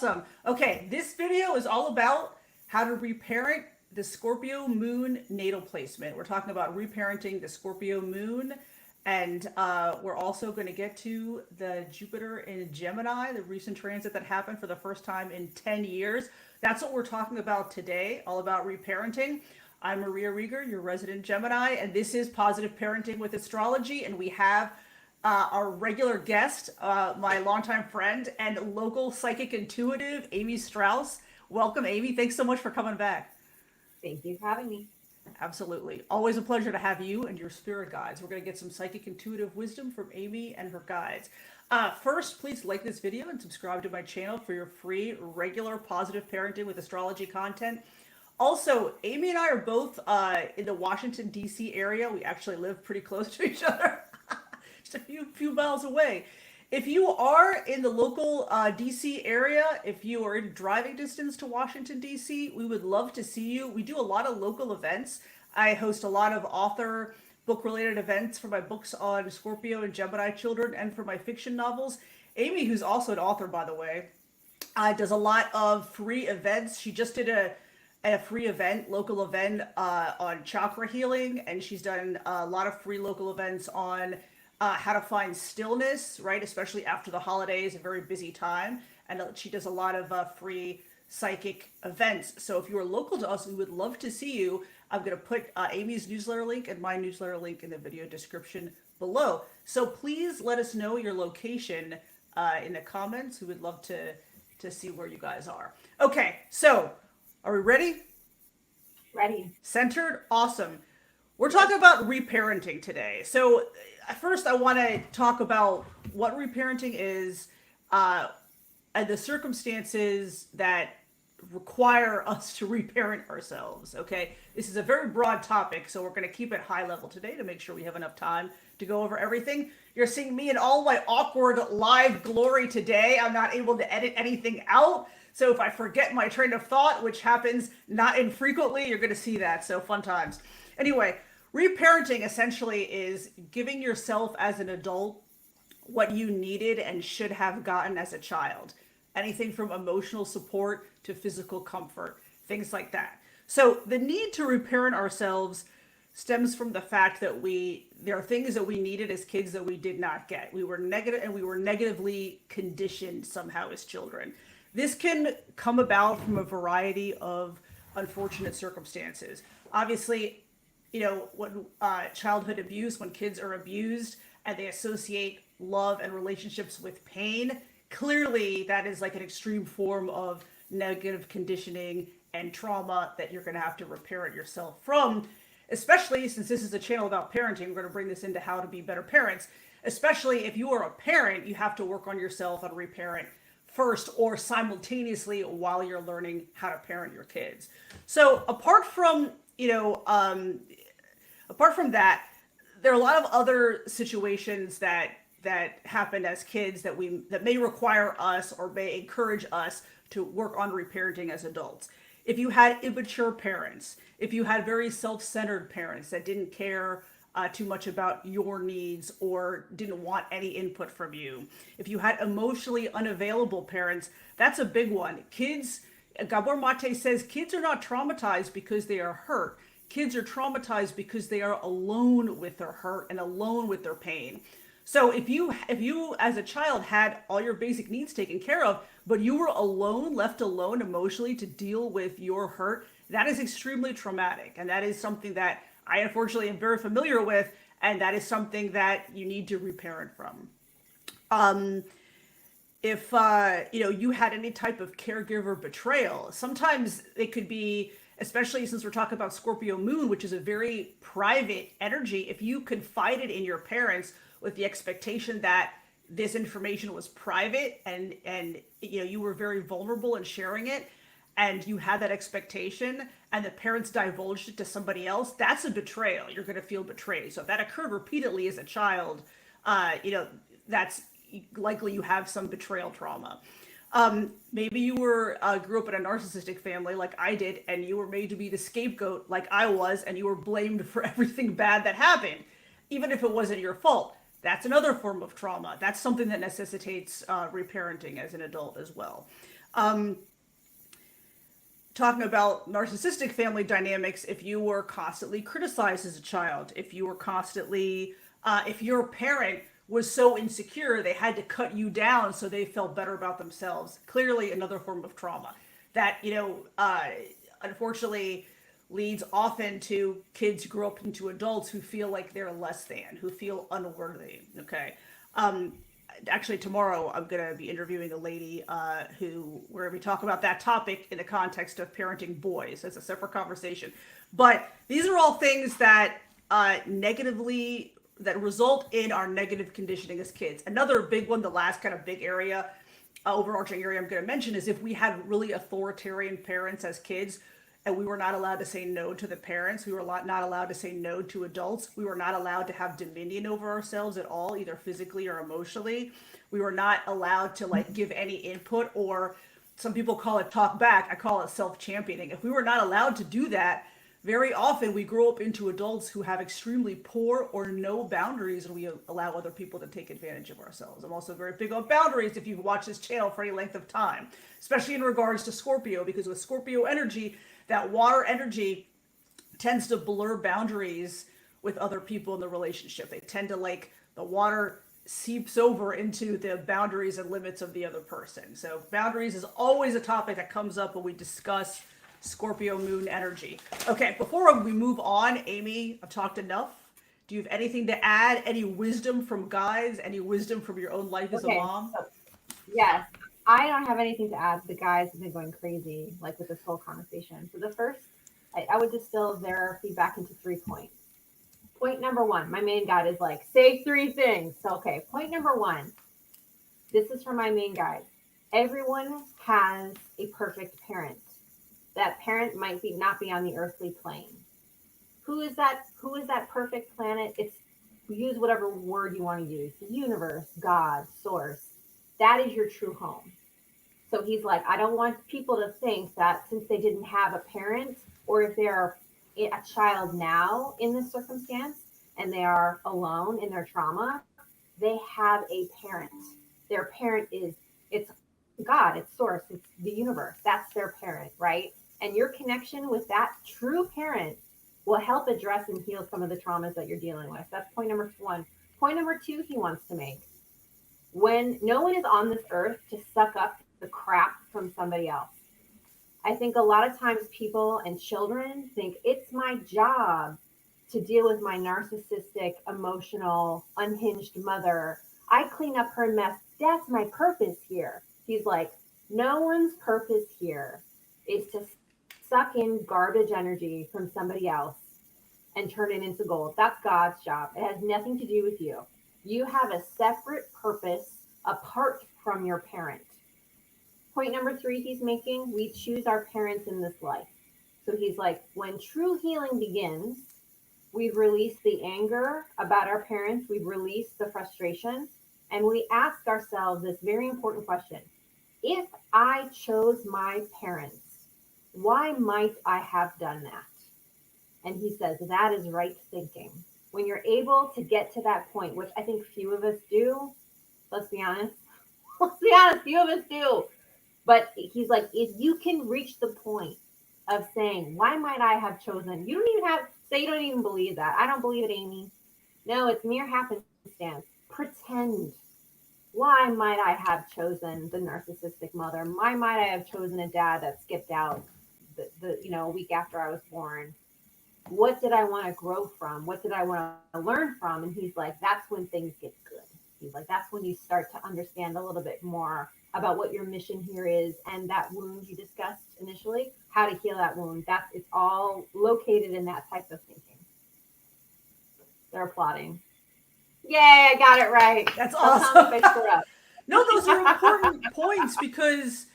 Awesome. Okay, this video is all about how to reparent the Scorpio Moon natal placement. We're talking about reparenting the Scorpio Moon, and we're also going to get to the Jupiter in Gemini, the recent transit that happened for the first time in 10 years. That's what we're talking about today, all about reparenting. I'm Maria Riegger, your resident Gemini, and this is Positive Parenting with Astrology, and we have our regular guest, my longtime friend and local psychic intuitive, Amy Strauss. Welcome, Amy. Thanks so much for coming back. Thank you for having me. Absolutely. Always a pleasure to have you and your spirit guides. We're going to get some psychic intuitive wisdom from Amy and her guides. First, please like this video and subscribe to my channel for your free, regular Positive Parenting with Astrology content. Also, Amy and I are both in the Washington, D.C. area. We actually live pretty close to each other. Just a few miles away. If you are in the local DC area, if you are in driving distance to Washington, DC, we would love to see you. We do a lot of local events. I host a lot of author book-related events for my books on Scorpio and Gemini children and for my fiction novels. Amy, who's also an author, by the way, does a lot of free events. She just did a free event, local event on chakra healing, and she's done a lot of free local events on how to find stillness, right? Especially after the holidays, a very busy time. And she does a lot of free psychic events. So if you are local to us, we would love to see you. I'm going to put Amy's newsletter link and my newsletter link in the video description below. So please let us know your location in the comments. We would love to see where you guys are. Okay, so are we ready? Ready. Centered? Awesome. We're talking about reparenting today. So first I want to talk about what reparenting is and the circumstances that require us to reparent ourselves, okay? This is a very broad topic, so we're going to keep it high level today to make sure we have enough time to go over everything. You're seeing me in all my awkward live glory today. I'm not able to edit anything out. So if I forget my train of thought, which happens not infrequently, you're going to see that. So fun times. Anyway, reparenting essentially is giving yourself as an adult what you needed and should have gotten as a child. Anything from emotional support to physical comfort, things like that. So the need to reparent ourselves stems from the fact that there are things that we needed as kids that we did not get. We were negative and we were negatively conditioned somehow as children. This can come about from a variety of unfortunate circumstances. Obviously, when childhood abuse, when kids are abused and they associate love and relationships with pain, clearly that is like an extreme form of negative conditioning and trauma that you're going to have to reparent yourself from, especially since this is a channel about parenting. We're going to bring this into how to be better parents. Especially if you are a parent, you have to work on yourself and reparent first or simultaneously while you're learning how to parent your kids. So apart from that, there are a lot of other situations that happen as kids that may require us or may encourage us to work on reparenting as adults. If you had immature parents, if you had very self-centered parents that didn't care too much about your needs or didn't want any input from you, if you had emotionally unavailable parents, that's a big one. Gabor Mate says, kids are not traumatized because they are hurt. Kids are traumatized because they are alone with their hurt and alone with their pain. So if you as a child had all your basic needs taken care of, but you were alone, left alone emotionally to deal with your hurt, that is extremely traumatic. And that is something that I unfortunately am very familiar with, and that is something that you need to reparent from. If you had any type of caregiver betrayal, sometimes it could be, especially since we're talking about Scorpio Moon, which is a very private energy, if you confided in your parents with the expectation that this information was private and you were very vulnerable in sharing it, and you had that expectation and the parents divulged it to somebody else, that's a betrayal. You're going to feel betrayed. So if that occurred repeatedly as a child, that's likely you have some betrayal trauma. Maybe you grew up in a narcissistic family like I did, and you were made to be the scapegoat like I was, and you were blamed for everything bad that happened, even if it wasn't your fault. That's another form of trauma. That's something that necessitates reparenting as an adult as well. Um, Talking about narcissistic family dynamics, if you were constantly criticized as a child, if you were constantly, if your parent was so insecure they had to cut you down so they felt better about themselves, clearly another form of trauma that, unfortunately leads often to kids who grow up into adults who feel like they're less than, who feel unworthy. Okay. Um, Actually, tomorrow I'm going to be interviewing a lady where we talk about that topic in the context of parenting boys. It's a separate conversation. But these are all things that that result in our negative conditioning as kids. Another big one, the last kind of big area, overarching area I'm going to mention, is if we had really authoritarian parents as kids, and we were not allowed to say no to the parents. We were not allowed to say no to adults. We were not allowed to have dominion over ourselves at all, either physically or emotionally. We were not allowed to like give any input, or some people call it talk back. I call it self-championing. If we were not allowed to do that, very often we grow up into adults who have extremely poor or no boundaries, and we allow other people to take advantage of ourselves. I'm also very big on boundaries if you've watched this channel for any length of time, especially in regards to Scorpio, because with Scorpio energy, that water energy tends to blur boundaries with other people in the relationship. They tend to like the water seeps over into the boundaries and limits of the other person. So boundaries is always a topic that comes up when we discuss Scorpio moon energy. Okay, before we move on, Amy, I've talked enough. Do you have anything to add? Any wisdom from guys? Any wisdom from your own life as a Okay. mom? So, yes, I don't have anything to add. The guys have been going crazy, like with this whole conversation. So the first, I would distill their feedback into 3 points. Point number one, my main guide is like, say 3 things. So, okay, point number one, this is from my main guide. Everyone has a perfect parent. That parent might be not be on the earthly plane. Who is that? Who is that perfect planet? It's use whatever word you want to use. The universe, God, source. That is your true home. So he's like, I don't want people to think that since they didn't have a parent, or if they're a child now in this circumstance and they are alone in their trauma, they have a parent. Their parent is, it's God, it's source, it's the universe. That's their parent, right? And your connection with that true parent will help address and heal some of the traumas that you're dealing with. That's point number one. Point number two, he wants to make, when no one is on this earth to suck up the crap from somebody else. I think a lot of times people and children think it's my job to deal with my narcissistic, emotional, unhinged mother. I clean up her mess. That's my purpose here. He's like, no one's purpose here is to suck in garbage energy from somebody else and turn it into gold. That's God's job. It has nothing to do with you. You have a separate purpose apart from your parent. Point number three he's making, we choose our parents in this life. So he's like, when true healing begins, we've released the anger about our parents, we've released the frustration, and we ask ourselves this very important question. If I chose my parents, why might I have done that? And he says, that is right thinking. When you're able to get to that point, which I think few of us do, let's be honest, few of us do. But he's like, if you can reach the point of saying, why might I have chosen? You don't even have, say you don't even believe that. I don't believe it, Amy. No, it's mere happenstance. Pretend. Why might I have chosen the narcissistic mother? Why might I have chosen a dad that skipped out a week after I was born? What did I want to grow from? What did I want to learn from? And he's like, that's when things get good. He's like, that's when you start to understand a little bit more about what your mission here is, and that wound you discussed initially, how to heal that wound. It's all located in that type of thinking. They're applauding. Yay, I got it right. That's awesome. Up. No, those are important points because,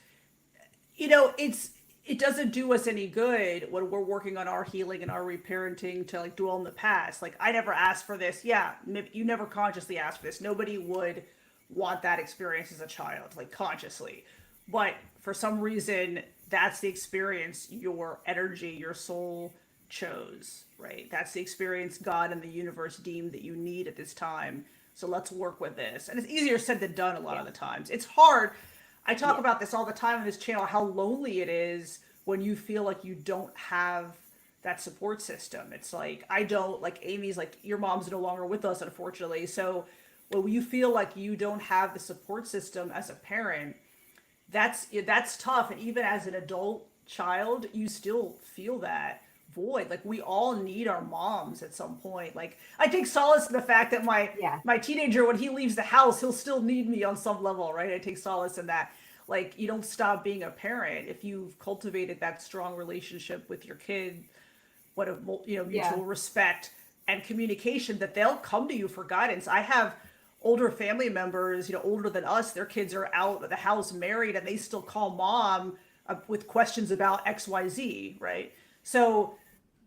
it doesn't do us any good when we're working on our healing and our reparenting to like dwell in the past. Like, I never asked for this. Yeah, you never consciously asked for this. Nobody would want that experience as a child, like consciously. But for some reason, that's the experience your energy, your soul chose, right? That's the experience God and the universe deemed that you need at this time. So let's work with this. And it's easier said than done a lot of the times. It's hard. I talk about this all the time on this channel, how lonely it is when you feel like you don't have that support system. It's like, I don't, like Amy's like, your mom's no longer with us, unfortunately. So when you feel like you don't have the support system as a parent, that's tough. And even as an adult child, you still feel that void. Like we all need our moms at some point. Like I take solace in the fact that Yeah. my teenager, when he leaves the house, he'll still need me on some level, right? I take solace in that. Like you don't stop being a parent if you've cultivated that strong relationship with your kid, what a Yeah. mutual respect and communication, that they'll come to you for guidance. I have older family members, older than us, their kids are out of the house married and they still call mom with questions about XYZ, right? So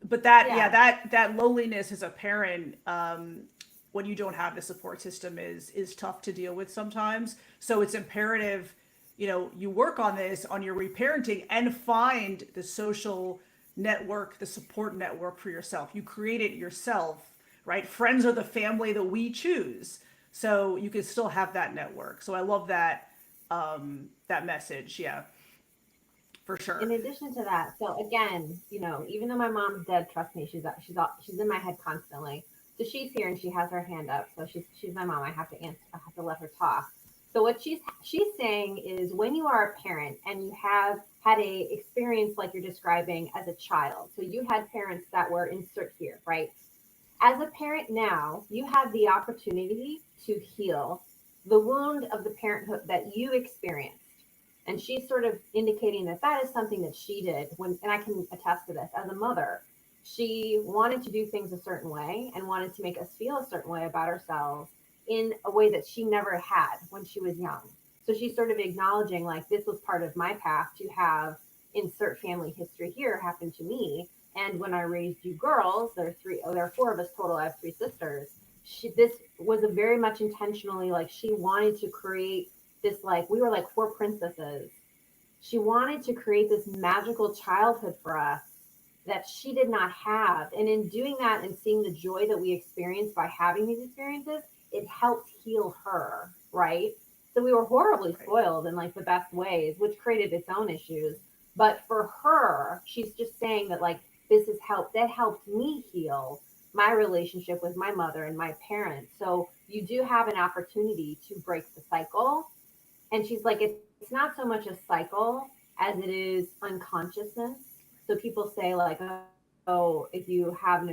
but that, yeah, Yeah. that loneliness as a parent, when you don't have the support system, is tough to deal with sometimes. So it's imperative, you work on this, on your reparenting, and find the social network, the support network for yourself. You create it yourself, right? Friends are the family that we choose, so you can still have that network. So I love that message. Yeah, for In sure. addition to that, so again, even though my mom's dead, trust me, she's in my head constantly. So she's here and she has her hand up. So she's my mom. I have to answer. I have to let her talk. So what she's saying is, when you are a parent and you have had a experience like you're describing as a child, so you had parents that were, insert here, right? As a parent now, you have the opportunity to heal the wound of the parenthood that you experienced. And she's sort of indicating that that is something that she did when, and I can attest to this as a mother. She wanted to do things a certain way and wanted to make us feel a certain way about ourselves in a way that she never had when she was young. So she's sort of acknowledging, like, this was part of my path to have insert family history here happen to me. And when I raised you girls, there are four of us total. I have three sisters. This was a very much intentionally, like, she wanted to create this, like, we were like four princesses. She wanted to create this magical childhood for us that she did not have. And in doing that and seeing the joy that we experienced by having these experiences, it helped heal her, right? So we were horribly Right. spoiled in like the best ways, which created its own issues. But for her, she's just saying that, like, this has helped, that helped me heal my relationship with my mother and my parents. So you do have an opportunity to break the cycle. And she's like, it's not so much a cycle as it is unconsciousness. So people say, like, oh, if you have an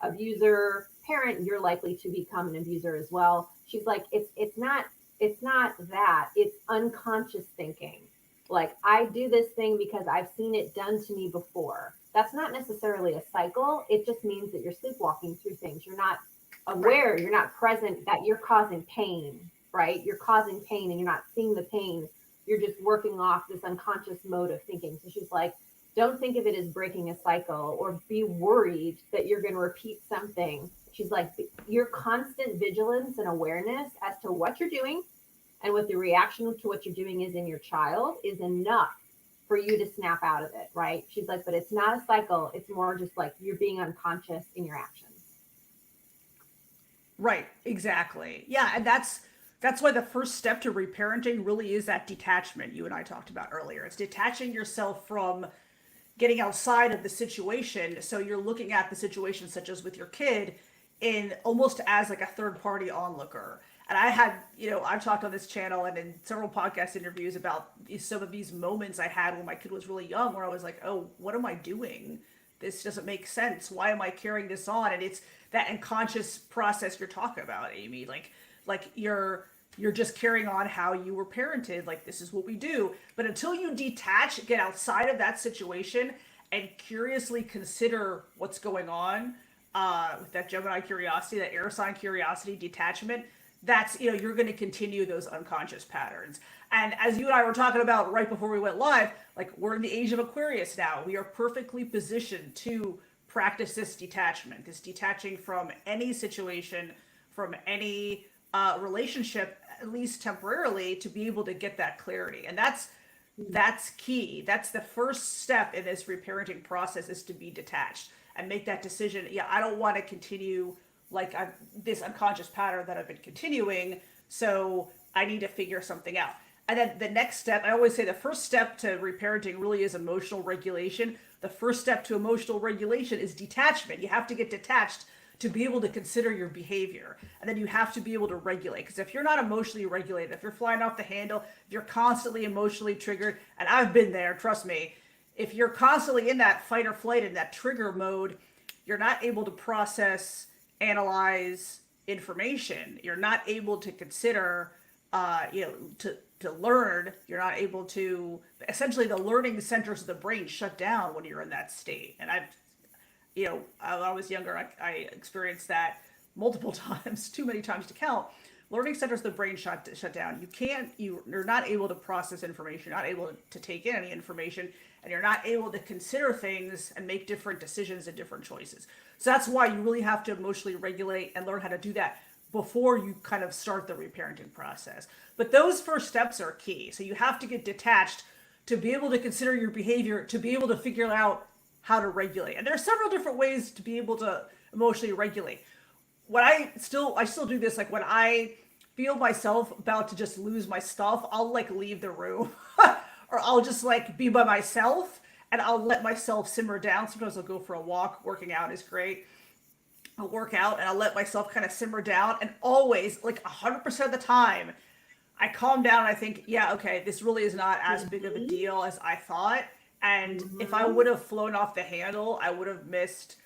abuser parent, you're likely to become an abuser as well. She's like, it's not that, it's unconscious thinking. Like, I do this thing because I've seen it done to me before. That's not necessarily a cycle. It just means that you're sleepwalking through things. You're not Right. aware, you're not present, that you're causing pain, right? You're causing pain and you're not seeing the pain. You're just working off this unconscious mode of thinking. So she's like, don't think of it as breaking a cycle or be worried that you're going to repeat something. She's like, your constant vigilance and awareness as to what you're doing and what the reaction to what you're doing is in your child is enough for you to snap out of it, right? She's like, but it's not a cycle. It's more just like you're being unconscious in your actions. Right, exactly. Yeah, and that's why the first step to reparenting really is that detachment you and I talked about earlier. It's detaching yourself from getting outside of the situation. So you're looking at the situation, such as with your kid, in almost as like a third party onlooker. And I had, I've talked on this channel and in several podcast interviews about some of these moments I had when my kid was really young, where I was like, oh, what am I doing? This doesn't make sense. Why am I carrying this on? And it's that unconscious process you're talking about, Amy. Like you're just carrying on how you were parented. Like, this is what we do. But until you detach, get outside of that situation and curiously consider what's going on, with that Gemini curiosity, that air sign curiosity, detachment, that's, you're going to continue those unconscious patterns. And as you and I were talking about right before we went live, like, we're in the age of Aquarius now. We are perfectly positioned to practice this detachment, this detaching from any situation, from any relationship, at least temporarily, to be able to get that clarity. And that's key. That's the first step in this reparenting process, is to be detached and make that decision. Yeah, I don't want to continue like this unconscious pattern that I've been continuing, so I need to figure something out. And then the next step, I always say the first step to reparenting really is emotional regulation. The first step to emotional regulation is detachment. You have to get detached to be able to consider your behavior. And then you have to be able to regulate. Because if you're not emotionally regulated, if you're flying off the handle, if you're constantly emotionally triggered, and I've been there, trust me, if you're constantly in that fight or flight, in that trigger mode, you're not able to process, analyze information. You're not able to consider, to learn. You're not able to, essentially, the learning centers of the brain shut down when you're in that state. And when I was younger, I experienced that multiple times, too many times to count. Learning centers of the brain shut down. You're not able to process information. You're not able to take in any information, and you're not able to consider things and make different decisions and different choices. So that's why you really have to emotionally regulate and learn how to do that before you kind of start the reparenting process. But those first steps are key. So you have to get detached to be able to consider your behavior, to be able to figure out how to regulate. And there are several different ways to be able to emotionally regulate. When I still do this, like when I feel myself about to just lose my stuff, I'll like leave the room or I'll just like be by myself and I'll let myself simmer down. Sometimes I'll go for a walk. Working out is great. I'll work out and I'll let myself kind of simmer down. And always, like 100% of the time, I calm down and I think, yeah, okay, this really is not as big of a deal as I thought. And if I would have flown off the handle, I would have missed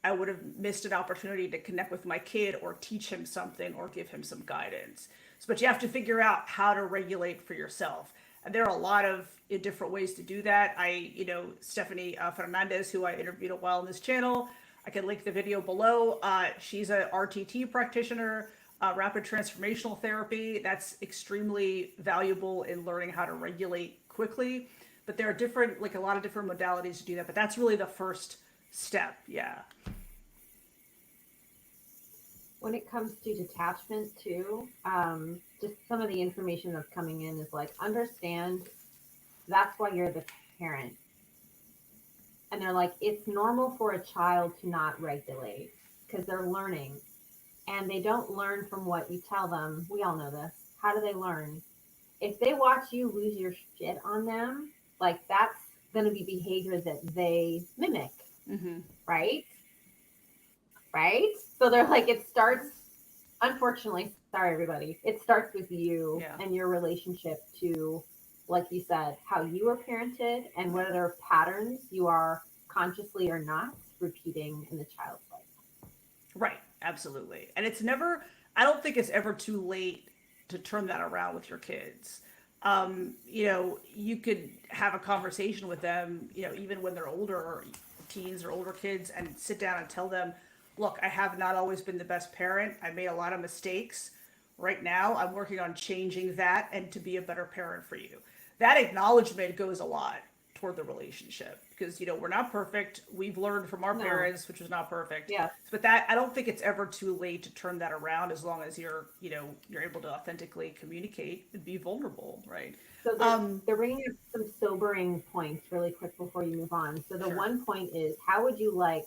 an opportunity to connect with my kid or teach him something or give him some guidance. So, but you have to figure out how to regulate for yourself. And there are a lot of different ways to do that. Stephanie Fernandez, who I interviewed a while on this channel, I can link the video below. She's a RTT practitioner, rapid transformational therapy. That's extremely valuable in learning how to regulate quickly. But there are a lot of different modalities to do that. But that's really the first step. Yeah. When it comes to detachment too, just some of the information that's coming in is like, understand that's why you're the parent. And they're like, it's normal for a child to not regulate because they're learning and they don't learn from what you tell them. We all know this. How do they learn? If they watch you lose your shit on them, like that's going to be behavior that they mimic, right? Right? So they're like, it starts, unfortunately, sorry, everybody, it starts with you and your relationship to, like you said, how you were parented and what other patterns you are consciously or not repeating in the child's life. Right. Absolutely. And I don't think it's ever too late to turn that around with your kids. You could have a conversation with them, even when they're older, or teens or older kids, and sit down and tell them, look, I have not always been the best parent. I made a lot of mistakes. Right now, I'm working on changing that and to be a better parent for you. That acknowledgement goes a lot toward the relationship because, we're not perfect. We've learned from our parents, which was not perfect. Yeah. But that, I don't think it's ever too late to turn that around as long as you're able to authentically communicate and be vulnerable, right? So they're bringing up some sobering points really quick before you move on. So the one point is, how would you like,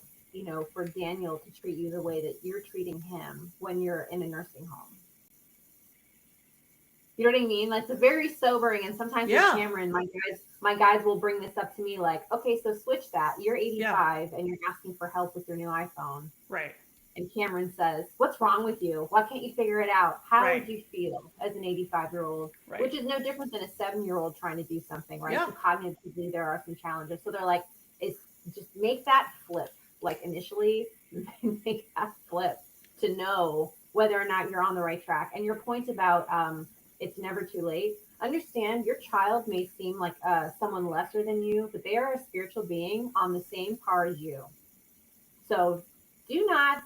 for Daniel to treat you the way that you're treating him when you're in a nursing home? You know what I mean? Like, it's very sobering. And sometimes with Cameron, my guys will bring this up to me like, okay, so switch that. You're 85 and you're asking for help with your new iPhone. Right. And Cameron says, what's wrong with you? Why can't you figure it out? How would you feel as an 85-year-old? Right. Which is no different than a 7-year-old trying to do something, right? Yeah. So cognitively, there are some challenges. So they're like, just make that flip. Like initially, make that flip to know whether or not you're on the right track. And your point about it's never too late. Understand your child may seem like someone lesser than you, but they are a spiritual being on the same par as you. So do not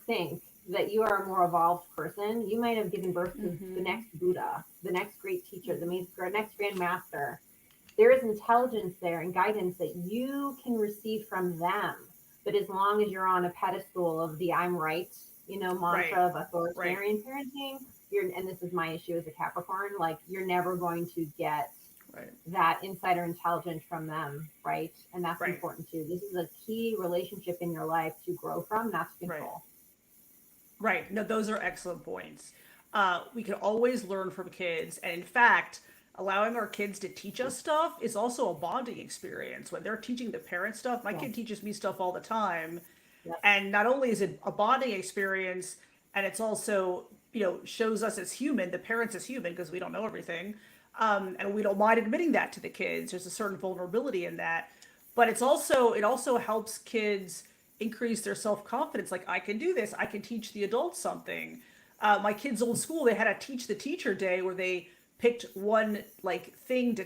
think that you are a more evolved person. You might have given birth to the next Buddha, the next great teacher, the next grand master. There is intelligence there and guidance that you can receive from them. But as long as you're on a pedestal of the I'm right, mantra of authoritarian parenting, and this is my issue as a Capricorn, like you're never going to get that insider intelligence from them, right? And that's important too. This is a key relationship in your life to grow from, not to control. Right. No, those are excellent points. We can always learn from kids. And in fact, allowing our kids to teach us stuff is also a bonding experience. When they're teaching the parents stuff, my Yeah. kid teaches me stuff all the time. Yep. And not only is it a bonding experience, and it's also, shows us as human, the parents as human, because we don't know everything. And we don't mind admitting that to the kids. There's a certain vulnerability in that. But it also helps kids increase their self-confidence. Like, I can do this. I can teach the adults something. My kids' old school, they had a teach the teacher day where they picked one like thing to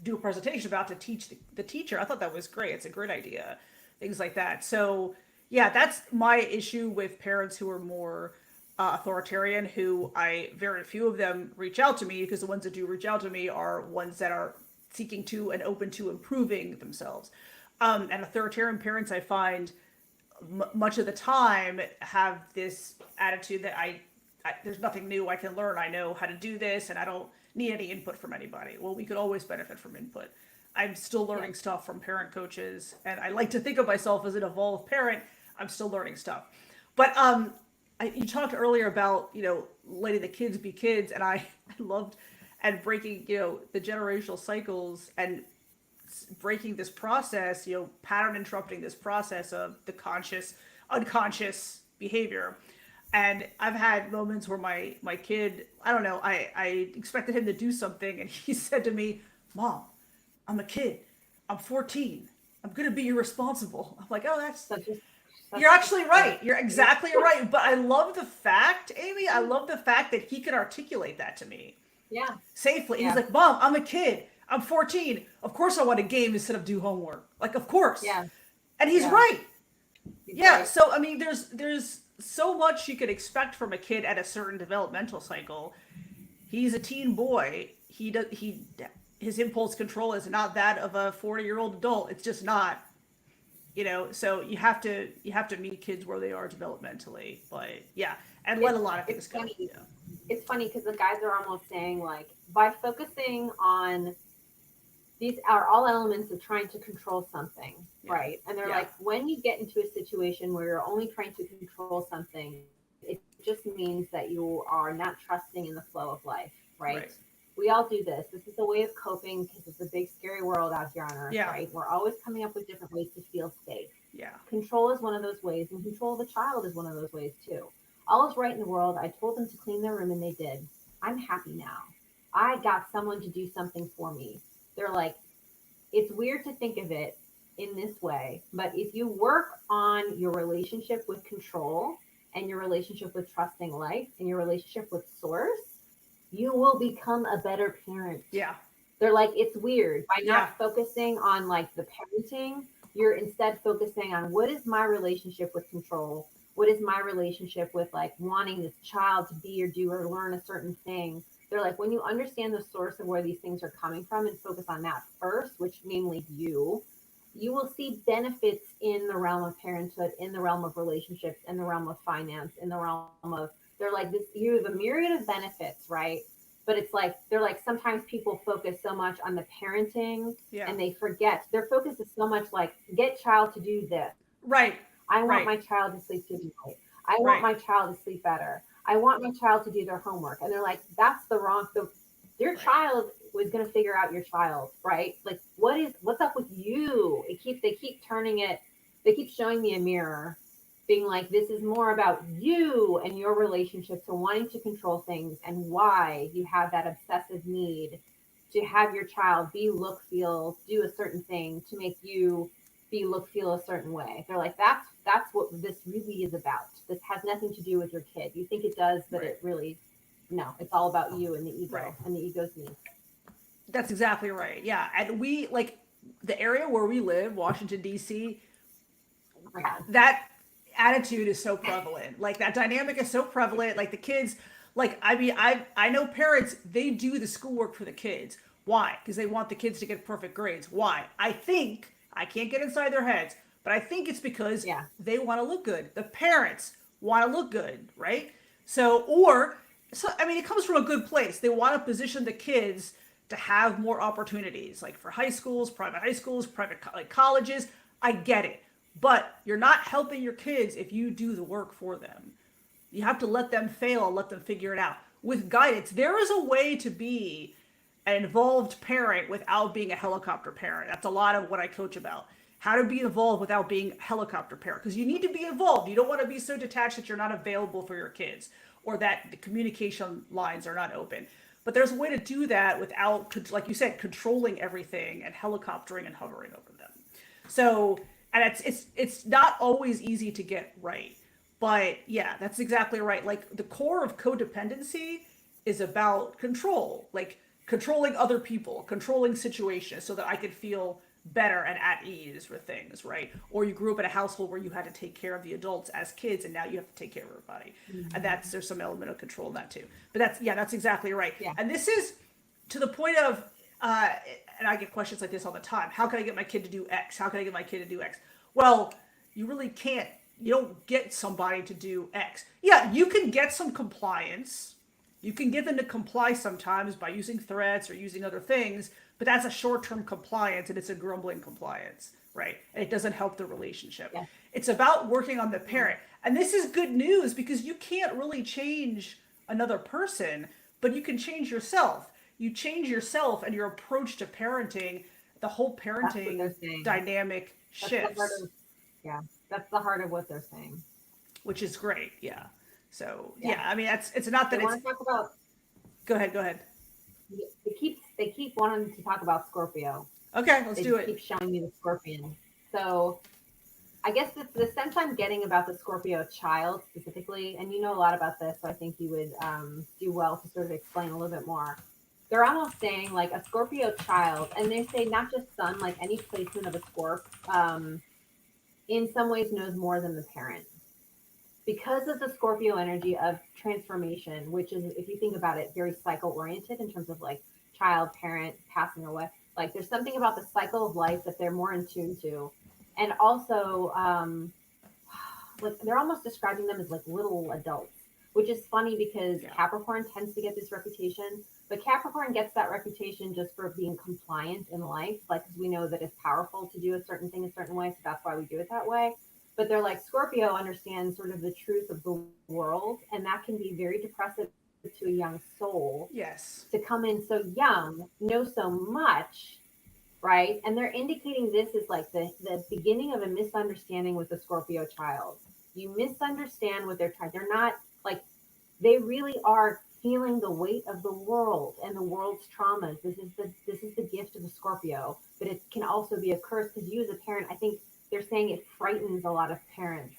do a presentation about to teach the teacher. I thought that was great. It's a great idea. Things like that. So yeah, that's my issue with parents who are more authoritarian, who very few of them reach out to me, because the ones that do reach out to me are ones that are seeking to and open to improving themselves. And authoritarian parents, I find, much of the time have this attitude that there's nothing new I can learn. I know how to do this, and I don't need any input from anybody. Well, we could always benefit from input. I'm still learning stuff from parent coaches, and I like to think of myself as an evolved parent. I'm still learning stuff. But you talked earlier about, letting the kids be kids, and I loved and breaking, the generational cycles and breaking this process, pattern interrupting this process of the conscious, unconscious behavior. And I've had moments where my kid, I don't know, I expected him to do something, and he said to me, "Mom, I'm a kid. I'm 14. I'm going to be irresponsible." I'm like, "Oh, you're actually right. You're exactly right." But I love the fact, Amy, I love the fact that he can articulate that to me Yeah. safely. Yeah. He's like, "Mom, I'm a kid. I'm 14. Of course I want a game instead of do homework." Like, of course. Yeah. And he's Yeah. right. He's Yeah. right. So, I mean, there's so much you could expect from a kid at a certain developmental cycle. He's a teen boy. His impulse control is not that of a 40-year-old adult. It's just not. So you have to meet kids where they are developmentally. But yeah, and let a lot of things It's go. funny. Yeah. It's funny because the guys are almost saying, like, by focusing on these are all elements of trying to control something, Yeah. right? And they're Yeah. like, when you get into a situation where you're only trying to control something, it just means that you are not trusting in the flow of life, right? Right. We all do this. This is a way of coping because it's a big, scary world out here on Earth, Yeah. right? We're always coming up with different ways to feel safe. Yeah. Control is one of those ways, and control of a child is one of those ways too. All is right in the world. I told them to clean their room, and they did. I'm happy now. I got someone to do something for me. They're like, it's weird to think of it in this way, but if you work on your relationship with control and your relationship with trusting life and your relationship with source, you will become a better parent. Yeah. They're like, it's weird. By not Yeah. focusing on like the parenting, you're instead focusing on what is my relationship with control? What is my relationship with like wanting this child to be or do or learn a certain thing? They're like, when you understand the source of where these things are coming from and focus on that first, which namely you will see benefits in the realm of parenthood, in the realm of relationships, in the realm of finance, in the realm of, they're like this, you have a myriad of benefits, right? But it's like, they're like, sometimes people focus so much on the parenting Yeah. and they forget, their focus is so much like, get child to do this. Right. I want Right. my child to sleep through the night. I Right. want my child to sleep better. I want my child to do their homework. And they're like, that's the wrong, your child was going to figure out your child, right? Like, what's up with you? They keep turning it, they keep showing me a mirror, being like, this is more about you and your relationship to wanting to control things and why you have that obsessive need to have your child be, look, feel, do a certain thing to make you be, look, feel a certain way. They're like, that's what this really is about. This has nothing to do with your kid. You think it does, but Right. it really, no, it's all about you and the ego Right. and the ego's needs. That's exactly right. Yeah. And we, like, the area where we live, Washington, D.C., Oh my God. that attitude is so prevalent. Like, that dynamic is so prevalent. Like, the kids, like, I mean, I know parents, they do the schoolwork for the kids. Why? Because they want the kids to get perfect grades. Why? I can't get inside their heads, but I think it's because Yeah. they want to look good. The parents want to look good, right? So, I mean, it comes from a good place. They want to position the kids to have more opportunities, like for high schools, private like colleges. I get it. But you're not helping your kids if you do the work for them. You have to let them fail and let them figure it out. with guidance. There is a way to be an involved parent without being a helicopter parent. That's a lot of what I coach about. How to be involved without being a helicopter parent. Because you need to be involved. You don't want to be so detached that you're not available for your kids or that the communication lines are not open. But there's a way to do that without, like you said, controlling everything and helicoptering and hovering over them. So, and it's not always easy to get right. But yeah, that's exactly right. Like the core of codependency is about control, like controlling other people, controlling situations so that I could feel better and at ease with things, right? Or you grew up in a household where you had to take care of the adults as kids and now you have to take care of everybody. And there's some element of control in that too. But that's exactly right. Yeah. And this is to the point of, uh, and I get questions like this all the time. How can I get my kid to do X? How can I get my kid to do X? Well, you really can't. You don't get somebody to do X. Yeah, you can get some compliance. You can get them to comply sometimes by using threats or using other things, but that's a short-term compliance and it's a grumbling compliance, right? And it doesn't help the relationship. Yeah. It's about working on the parent. And this is good news because you can't really change another person, but you can change yourself. You change yourself and your approach to parenting, the whole parenting dynamic shifts. Yeah, that's the heart of what they're saying. Which is great. Yeah. So yeah, I mean, it's not that they want to talk about. Go ahead. They keep wanting to talk about Scorpio. Okay, let's do it. Keep showing me the Scorpion. So I guess the sense I'm getting about the Scorpio child specifically, and you know a lot about this, so I think you would do well to sort of explain a little bit more. They're almost saying like a Scorpio child, and they say not just son, like any placement of a Scorp, in some ways knows more than the parent. Because of the Scorpio energy of transformation, which is, if you think about it, very cycle oriented in terms of like child, parent, passing away. Like there's something about the cycle of life that they're more in tune to. And also, like they're almost describing them as like little adults, which is funny because Capricorn tends to get this reputation, but Capricorn gets that reputation just for being compliant in life. Like, because we know that it's powerful to do a certain thing a certain way. So that's why we do it that way. But they're like, Scorpio understands sort of the truth of the world, and that can be very depressive to a young soul. Yes. To come in so young, know so much, right? And they're indicating this is like the beginning of a misunderstanding with the Scorpio child. You misunderstand what they're trying. They're not like, they really are feeling the weight of the world and the world's traumas. This is the gift of the Scorpio, but it can also be a curse because you as a parent, I think they're saying it frightens a lot of parents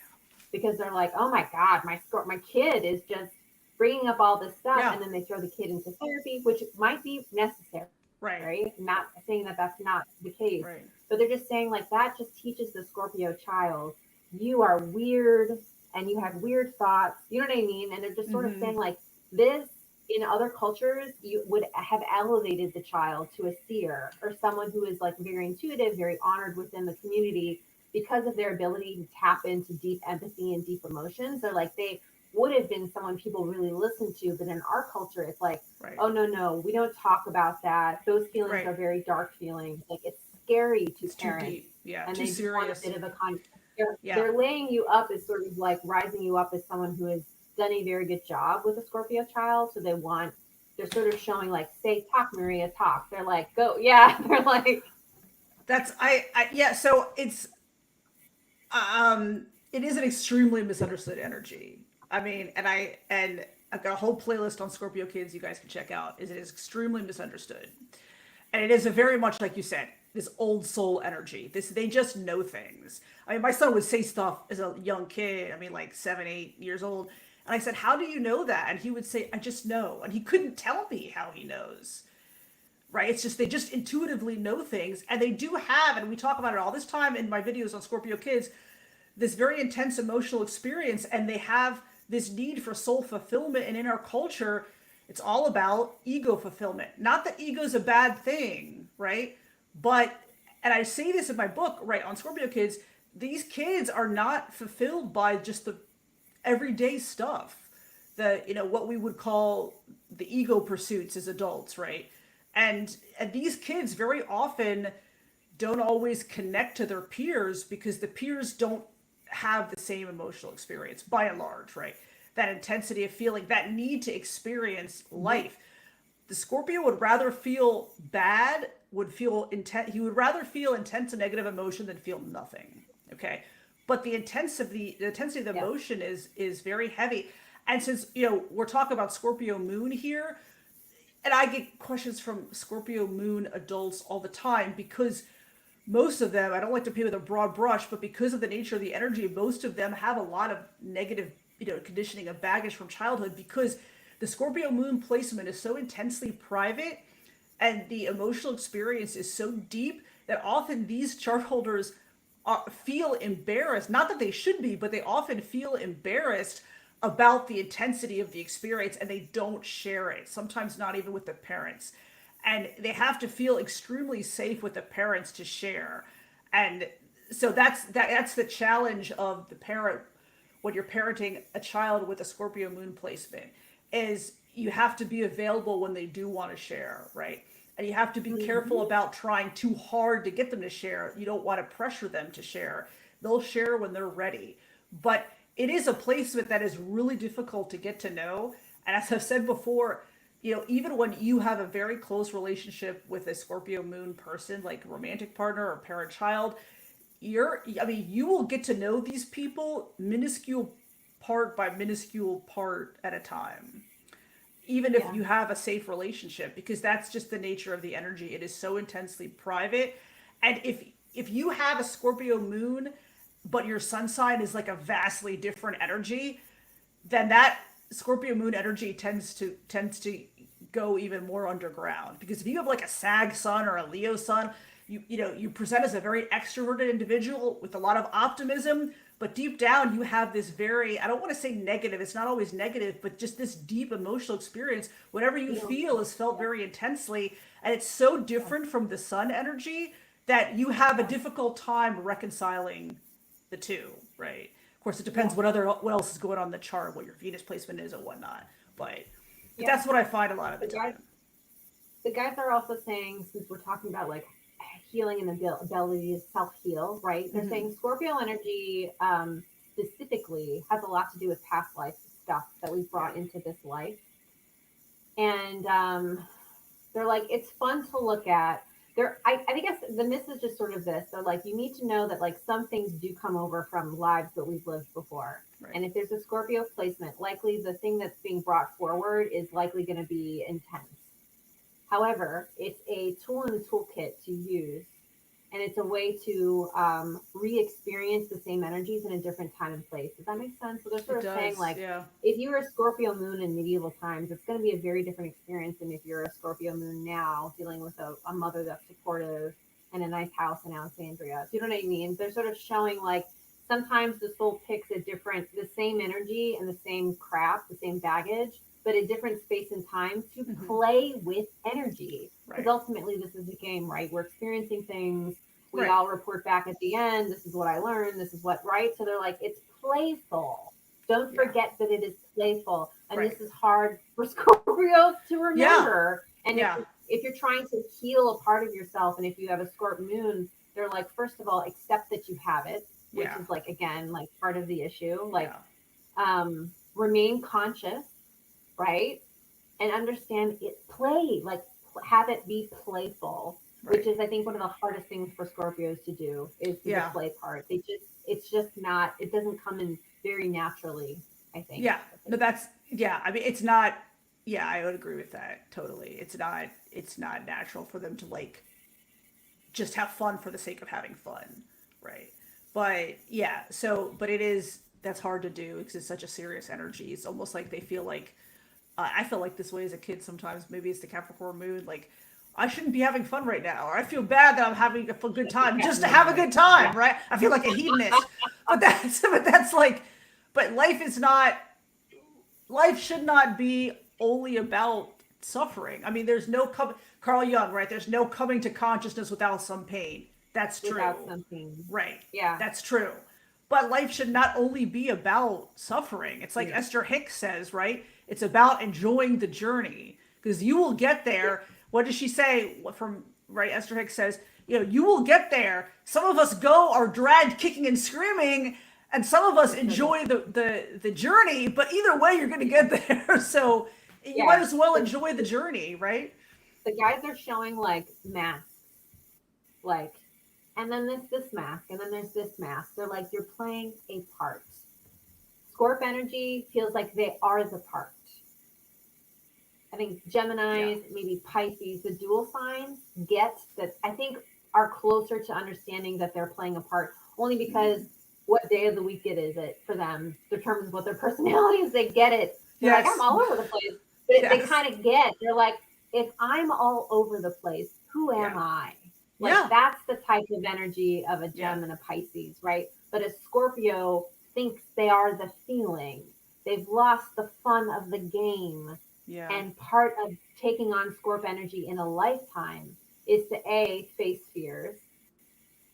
because they're like, oh my God, my kid is just bringing up all this stuff. And then they throw the kid into therapy, which might be necessary. Right. Not saying that that's not the case, but they're just saying like that just teaches the Scorpio child, you are weird and you have weird thoughts. You know what I mean? And they're just sort of saying like this in other cultures, you would have elevated the child to a seer or someone who is like very intuitive, very honored within the community because of their ability to tap into deep empathy and deep emotions. They're like, they would have been someone people really listen to, but in our culture, it's like, oh no, we don't talk about that. Those feelings are very dark feelings. Like it's scary to parents. Too deep. Yeah, and too they serious. Want a bit of a they're laying you up as sort of like rising you up as someone who has done a very good job with a Scorpio child. So they're sort of showing like, say, talk, Maria, talk. They're like, go, yeah. They're like, so it's, it is an extremely misunderstood energy. I mean, and I've got a whole playlist on Scorpio kids you guys can check out. It is extremely misunderstood. And it is a very much, like you said, this old soul energy. They just know things. I mean, my son would say stuff as a young kid. I mean, like 7, 8 years old. And I said, how do you know that? And he would say, I just know. And he couldn't tell me how he knows. Right? It's just, they just intuitively know things. And they do have, and we talk about it all this time in my videos on Scorpio kids, this very intense emotional experience. And they have this need for soul fulfillment. And in our culture, it's all about ego fulfillment. Not that ego's a bad thing, right? But, and I say this in my book, right, on Scorpio kids, these kids are not fulfilled by just the everyday stuff, what we would call the ego pursuits as adults, right? And these kids very often don't always connect to their peers because the peers don't have the same emotional experience by and large, right? that intensity of feeling, that need to experience life. The Scorpio would rather feel bad, would feel intense. He would rather feel intense and negative emotion than feel nothing. Okay, but the intensity of the Yeah. emotion is very heavy. And since we're talking about Scorpio Moon here, and I get questions from Scorpio Moon adults all the time because most of them, I don't like to paint with a broad brush, but because of the nature of the energy, most of them have a lot of negative, conditioning of baggage from childhood because the Scorpio Moon placement is so intensely private and the emotional experience is so deep that often these chart holders feel embarrassed. Not that they should be, but they often feel embarrassed about the intensity of the experience and they don't share it, sometimes not even with the parents. And they have to feel extremely safe with the parents to share. And so that's the challenge of the parent when you're parenting a child with a Scorpio Moon placement is you have to be available when they do want to share, right? And you have to be careful about trying too hard to get them to share. You don't want to pressure them to share. They'll share when they're ready. But it is a placement that is really difficult to get to know. And as I've said before, even when you have a very close relationship with a Scorpio Moon person, like a romantic partner or parent child, you will get to know these people minuscule part by minuscule part at a time. Even if Yeah. you have a safe relationship, because that's just the nature of the energy. It is so intensely private. And if you have a Scorpio Moon, but your sun sign is like a vastly different energy, then that Scorpio Moon energy tends to go even more underground. Because if you have like a Sag Sun or a Leo Sun, you present as a very extroverted individual with a lot of optimism, but deep down you have this very, I don't want to say negative, it's not always negative, but just this deep emotional experience. Whatever you feel is felt very intensely, and it's so different from the Sun energy that you have a difficult time reconciling the two, right? Of course, it depends Yeah. what else is going on in the chart, what your Venus placement is and whatnot. But Yeah. that's what I find a lot of the The guys, time. the guys are also saying, since we're talking about like healing and the ability to self heal, right? They're Mm-hmm. saying Scorpio energy specifically has a lot to do with past life stuff that we've brought into this life. And they're like, it's fun to look at. I guess the miss is just sort of this. They're like, you need to know that like some things do come over from lives that we've lived before. Right. And if there's a Scorpio placement, likely the thing that's being brought forward is likely going to be intense. However, it's a tool in the toolkit to use, and it's a way to re-experience the same energies in a different time and place. Does that make sense? So they're It sort of saying does, like, yeah. if you were a Scorpio Moon in medieval times, it's going to be a very different experience than if you're a Scorpio Moon now, dealing with a mother that's supportive and a nice house in Alexandria. Do you know what I mean? They're sort of showing like sometimes the soul picks the same energy and the same crap, the same baggage, but a different space and time to play with energy. Because Right. ultimately, this is a game, right? We're experiencing things. We Right. all report back at the end. This is what I learned. This is what, right? So they're like, it's playful. Don't Yeah. forget that it is playful. And Right. this is hard for Scorpios to Yeah. remember. And Yeah. if you're trying to heal a part of yourself, and if you have a Scorp moon, they're like, first of all, accept that you have it, which Yeah. is like, again, like part of the issue. Like, Yeah. remain conscious, right? And understand it, play, like have it be playful, Right. which is I think one of the hardest things for Scorpios to do is the Yeah. play part. It's just not, it doesn't come in very naturally, I think. Yeah. No, that's, yeah. I mean, it's not, yeah, I would agree with that totally. It's not natural for them to like just have fun for the sake of having fun. Right. But yeah, but it is, that's hard to do because it's such a serious energy. It's almost like they feel like, I feel like this way as a kid sometimes. Maybe it's the Capricorn moon. Like, I shouldn't be having fun right now, or I feel bad that I'm having a good time just to have a good time, right? I feel like a hedonist, but that's like, but life should not be only about suffering. I mean, there's no Carl Jung, right? There's no coming to consciousness without some pain. That's true. Without something. Right. Yeah. That's true. But life should not only be about suffering. It's like Esther Hicks says, right? It's about enjoying the journey because you will get there. What does she say? Right? Esther Hicks says, you will get there. Some of us are dragged kicking and screaming, And some of us enjoy the journey, but either way, you're going to get there. So you might Yeah. as well enjoy the journey, right? The guys are showing like masks, like, and then there's this mask, and then there's this mask. They're like, you're playing a part. Scorp energy feels like they are the part. I think Yeah. Geminis, maybe Pisces, the dual signs get that, I think are closer to understanding that they're playing a part only because what day of the week it is it for them determines what their personality is. They get it. They're like, I'm Yes. all over the place. But they Yes. kind of get, they're like, if I'm all over the place, who am Yeah. I? Like Yeah. that's the type of energy of a Yeah. Gem and a Pisces, right? But a Scorpio thinks they are the feeling. They've lost the fun of the game. Yeah. And part of taking on Scorp energy in a lifetime is to A, face fears,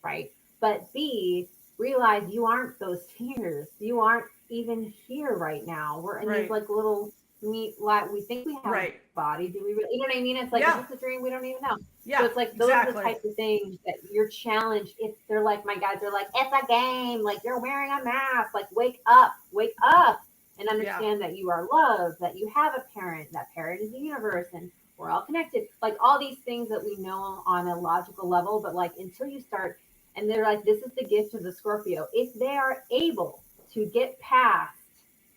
right? But B, realize you aren't those fears. You aren't even here right now. We're in these Right. like little meat like we think we have a Right. body. Do we really, you know what I mean? It's like, is Yeah. this a dream? We don't even know. So Yeah. it's like those are the Exactly. types of things that you're challenged. If they're like my guys are like, it's a game, like you're wearing a mask, like wake up and Yeah. understand that you are loved, that you have a parent, that parent is the universe, and we're all connected. Like all these things that we know on a logical level, but like until you start, and they're like, this is the gift of the Scorpio. If they are able to get past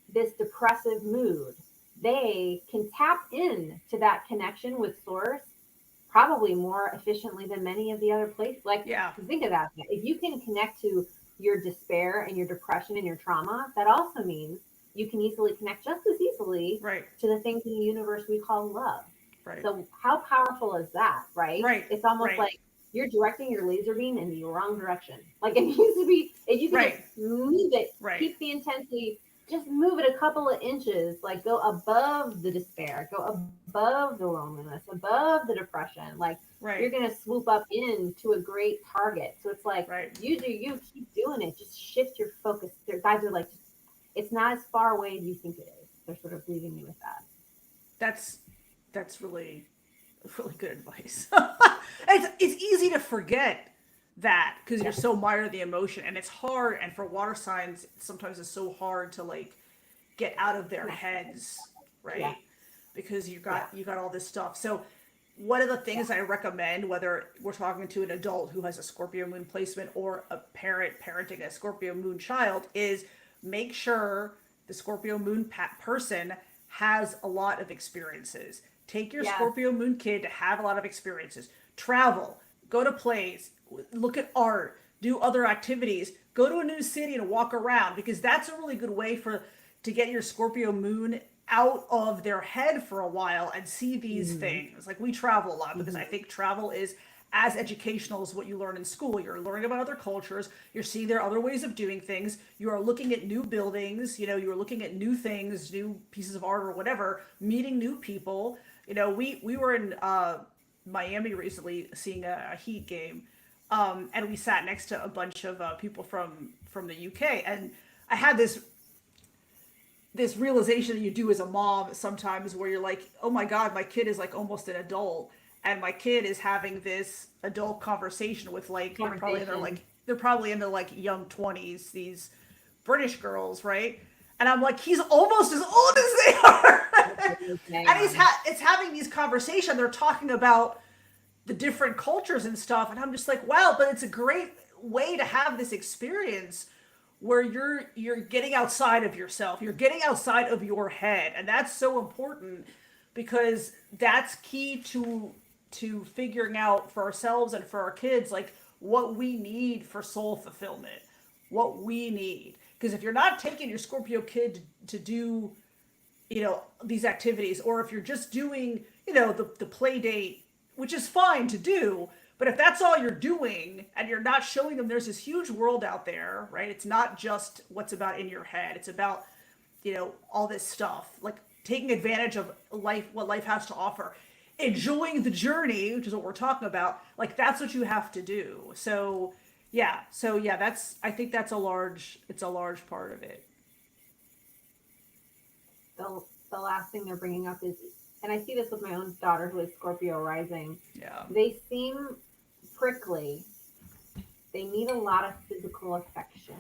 this depressive mood, they can tap in to that connection with source probably more efficiently than many of the other places. Like, Yeah. think of that. If you can connect to your despair and your depression and your trauma, that also means you can easily connect just as easily Right. to the things in the universe we call love. Right. So, how powerful is that, right? Right. It's almost Right. like you're directing your laser beam in the wrong direction. Like, it needs to be, if you can just Right. move it, Right. keep the intensity, just move it a couple of inches, like go above the despair, go above the loneliness, above the depression. Like you're Right. going to swoop up into a great target. So it's like, Right. you do you, keep doing it. Just shift your focus. Their guys are like, it's not as far away as you think it is. They're sort of leaving me with that. That's really good advice. It's easy to forget that because you're Yeah. so mired in the emotion, and it's hard. And for water signs, sometimes it's so hard to like get out of their Connect. heads, Yeah. right? Because Yeah. you got all this stuff. So one of the things I recommend, whether we're talking to an adult who has a Scorpio moon placement or a parent parenting a Scorpio moon child, is make sure the Scorpio moon person has a lot of experiences. Take your Yes. Scorpio moon kid to have a lot of experiences. Travel, go to plays, look at art, do other activities, go to a new city and walk around because that's a really good way for to get your Scorpio moon out of their head for a while and see these Mm-hmm. things. Like we travel a lot because I Mm-hmm. think travel is as educational as what you learn in school. You're learning about other cultures, you're seeing their other ways of doing things, you are looking at new buildings, you're looking at new things, new pieces of art or whatever, meeting new people. We were in Miami recently seeing a Heat game, and we sat next to a bunch of people from the UK, and I had this realization that you do as a mom sometimes where you're like, oh my god, my kid is like almost an adult, and my kid is having this adult conversation with like Conversation. they're probably in their like young 20s, these British girls, right? And I'm like, he's almost as old as they are. And it's having these conversations, they're talking about the different cultures and stuff, and I'm just like, wow, but it's a great way to have this experience where you're getting outside of yourself, you're getting outside of your head, and that's so important because that's key to figuring out for ourselves and for our kids like what we need for soul fulfillment, what we need. Because if you're not taking your Scorpio kid to do these activities, or if you're just doing the play date, which is fine to do, but if that's all you're doing and you're not showing them there's this huge world out there, right? It's not just what's about in your head, it's about all this stuff, like taking advantage of life, what life has to offer, enjoying the journey, which is what we're talking about. Like that's what you have to do. So yeah, that's, I think that's a large part of it. The last thing they're bringing up is, and I see this with my own daughter who is Scorpio rising, Yeah. they seem prickly. They need a lot of physical affection.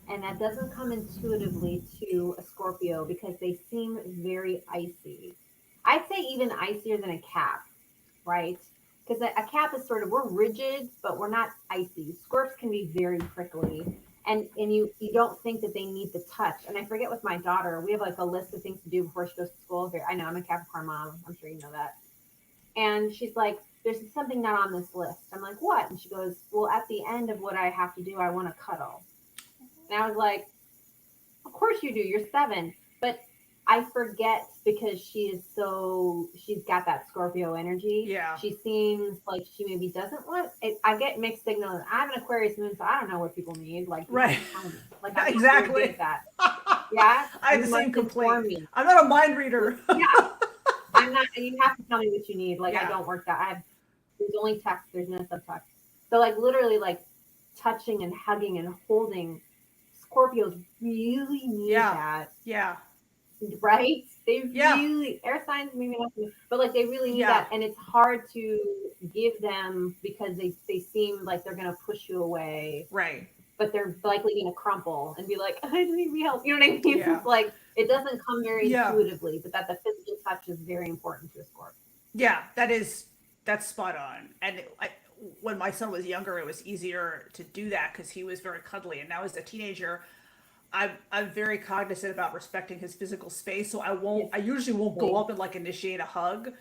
And that doesn't come intuitively to a Scorpio because they seem very icy. I'd say even icier than a Cap, right? Because a Cap is sort of, we're rigid, but we're not icy. Scorps can be very prickly. And you don't think that they need the touch. And I forget with my daughter, we have like a list of things to do before she goes to school. I know I'm a Capricorn mom. I'm sure you know that. And she's like, there's something not on this list. I'm like, what? And she goes, well, at the end of what I have to do, I want to cuddle. And I was like, of course you do. You're 7. But I forget because she's got that Scorpio energy. Yeah. She seems like she maybe doesn't want it. I get mixed signals. I have an Aquarius moon, so I don't know what people need. Like, you Right. can't tell me. Like, I'm not very good Exactly. at that. Yeah. I had You the must same complaint. inform me. I'm not a mind reader. Yeah. I'm not, you have to tell me what you need. Like, I Yeah. don't work that. There's only text, there's no subtext. So, like, literally, like, touching and hugging and holding, Scorpios really need Yeah. that, Yeah. right? They Yeah. really, air signs maybe not, but like they really need Yeah. that, and it's hard to give them because they seem like they're gonna push you away, Right. but they're likely gonna crumple and be like, I need me help. You know what I mean? Yeah. It's like it doesn't come very Yeah. intuitively, but that the physical touch is very important to a sport. Yeah. That's spot on. And when my son was younger, it was easier to do that because he was very cuddly. And now as a teenager, I'm very cognizant about respecting his physical space. So Yes, I usually won't go same. up and like initiate a hug,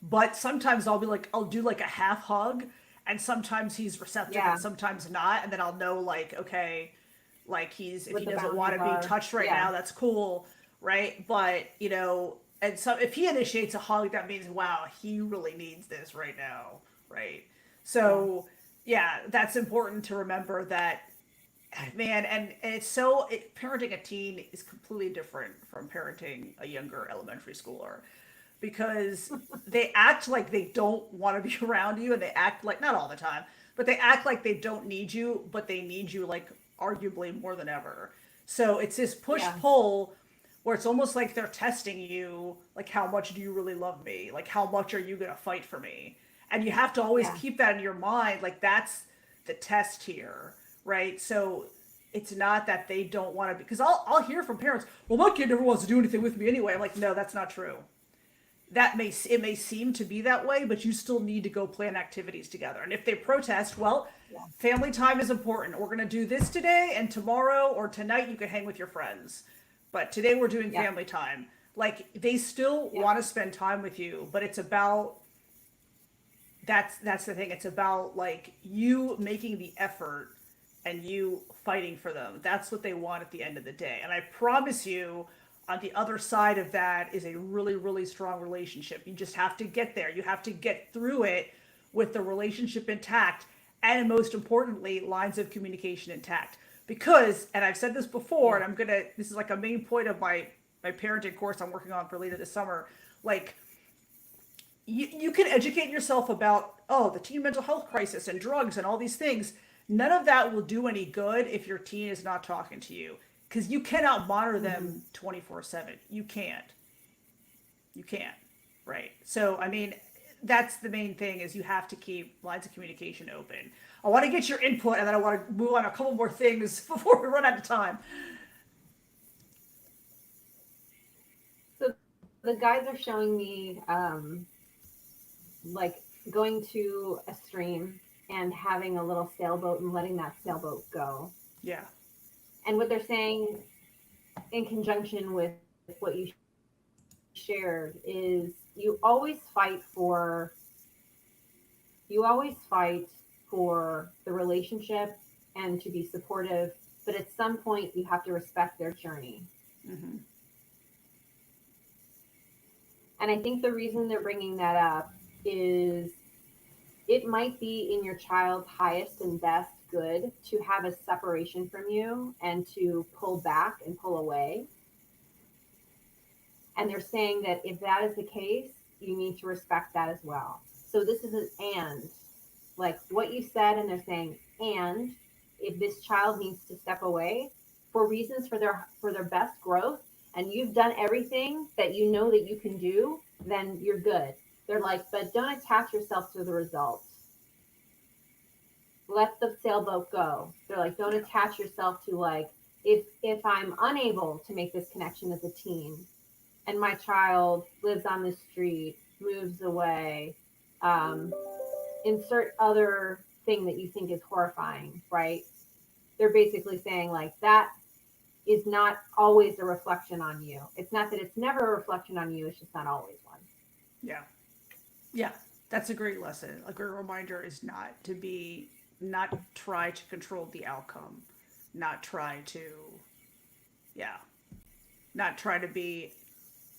but sometimes I'll do like a half hug, and sometimes he's receptive and Yeah, sometimes not, and then I'll know like, okay, like if what he the doesn't want boundaries to be are. touched right Yeah, now, that's cool, right? But and so if he initiates a hug, that means wow, he really needs this right now, right? yeah, So yeah, that's important to remember that, man. And parenting a teen is completely different from parenting a younger elementary schooler, because they act like they don't want to be around you, and they act like, not all the time, but they act like they don't need you, but they need you like arguably more than ever. So it's this push yeah, pull where it's almost like they're testing you, like, how much do you really love me, like how much are you going to fight for me? And you have to always yeah, keep that in your mind, like that's the test here, right? So it's not that they don't want to be, because I'll hear from parents, well, my kid never wants to do anything with me anyway. I'm like, no, that's not true. It may seem to be that way, but you still need to go plan activities together. And if they protest, well, yeah, family time is important. We're going to do this today, and tomorrow or tonight you can hang with your friends, but today we're doing yeah, family time. Like, they still yeah, want to spend time with you, but it's about, that's the thing. It's about like you making the effort and you fighting for them. That's what they want at the end of the day. And I promise you, on the other side of that is a really, really strong relationship. You just have to get there. You have to get through it with the relationship intact, and most importantly, lines of communication intact. Because, and I've said this before, yeah, and this is like a main point of my parenting course I'm working on for later this summer. Like, you can educate yourself about, oh, the teen mental health crisis and drugs and all these things. None of that will do any good if your teen is not talking to you, because you cannot monitor hmm, them 24/7. You can't, right? So I mean, that's the main thing, is you have to keep lines of communication open. I want to get your input, and then I want to move on a couple more things before we run out of time. so the guys are showing me like going to a stream and having a little sailboat and letting that sailboat go. Yeah. And what they're saying in conjunction with what you shared is you always fight for the relationship and to be supportive, but at some point you have to respect their journey. Mm-hmm. And I think the reason they're bringing that up is it might be in your child's highest and best good to have a separation from you and to pull back and pull away. And they're saying that if that is the case, you need to respect that as well. So this is an and, like what you said, and they're saying, and if this child needs to step away for reasons for their best growth, and you've done everything that you know that you can do, then you're good. They're like, but don't attach yourself to the results. Let the sailboat go. They're like, don't Yeah. attach yourself to like if I'm unable to make this connection as a teen, and my child lives on the street, moves away, um, insert other thing that you think is horrifying, right? They're basically saying like that is not always a reflection on you. It's not that it's never a reflection on you, it's just not always one. Yeah. Yeah. That's a great lesson. A great reminder is not try to control the outcome, not try to, yeah, not try to be,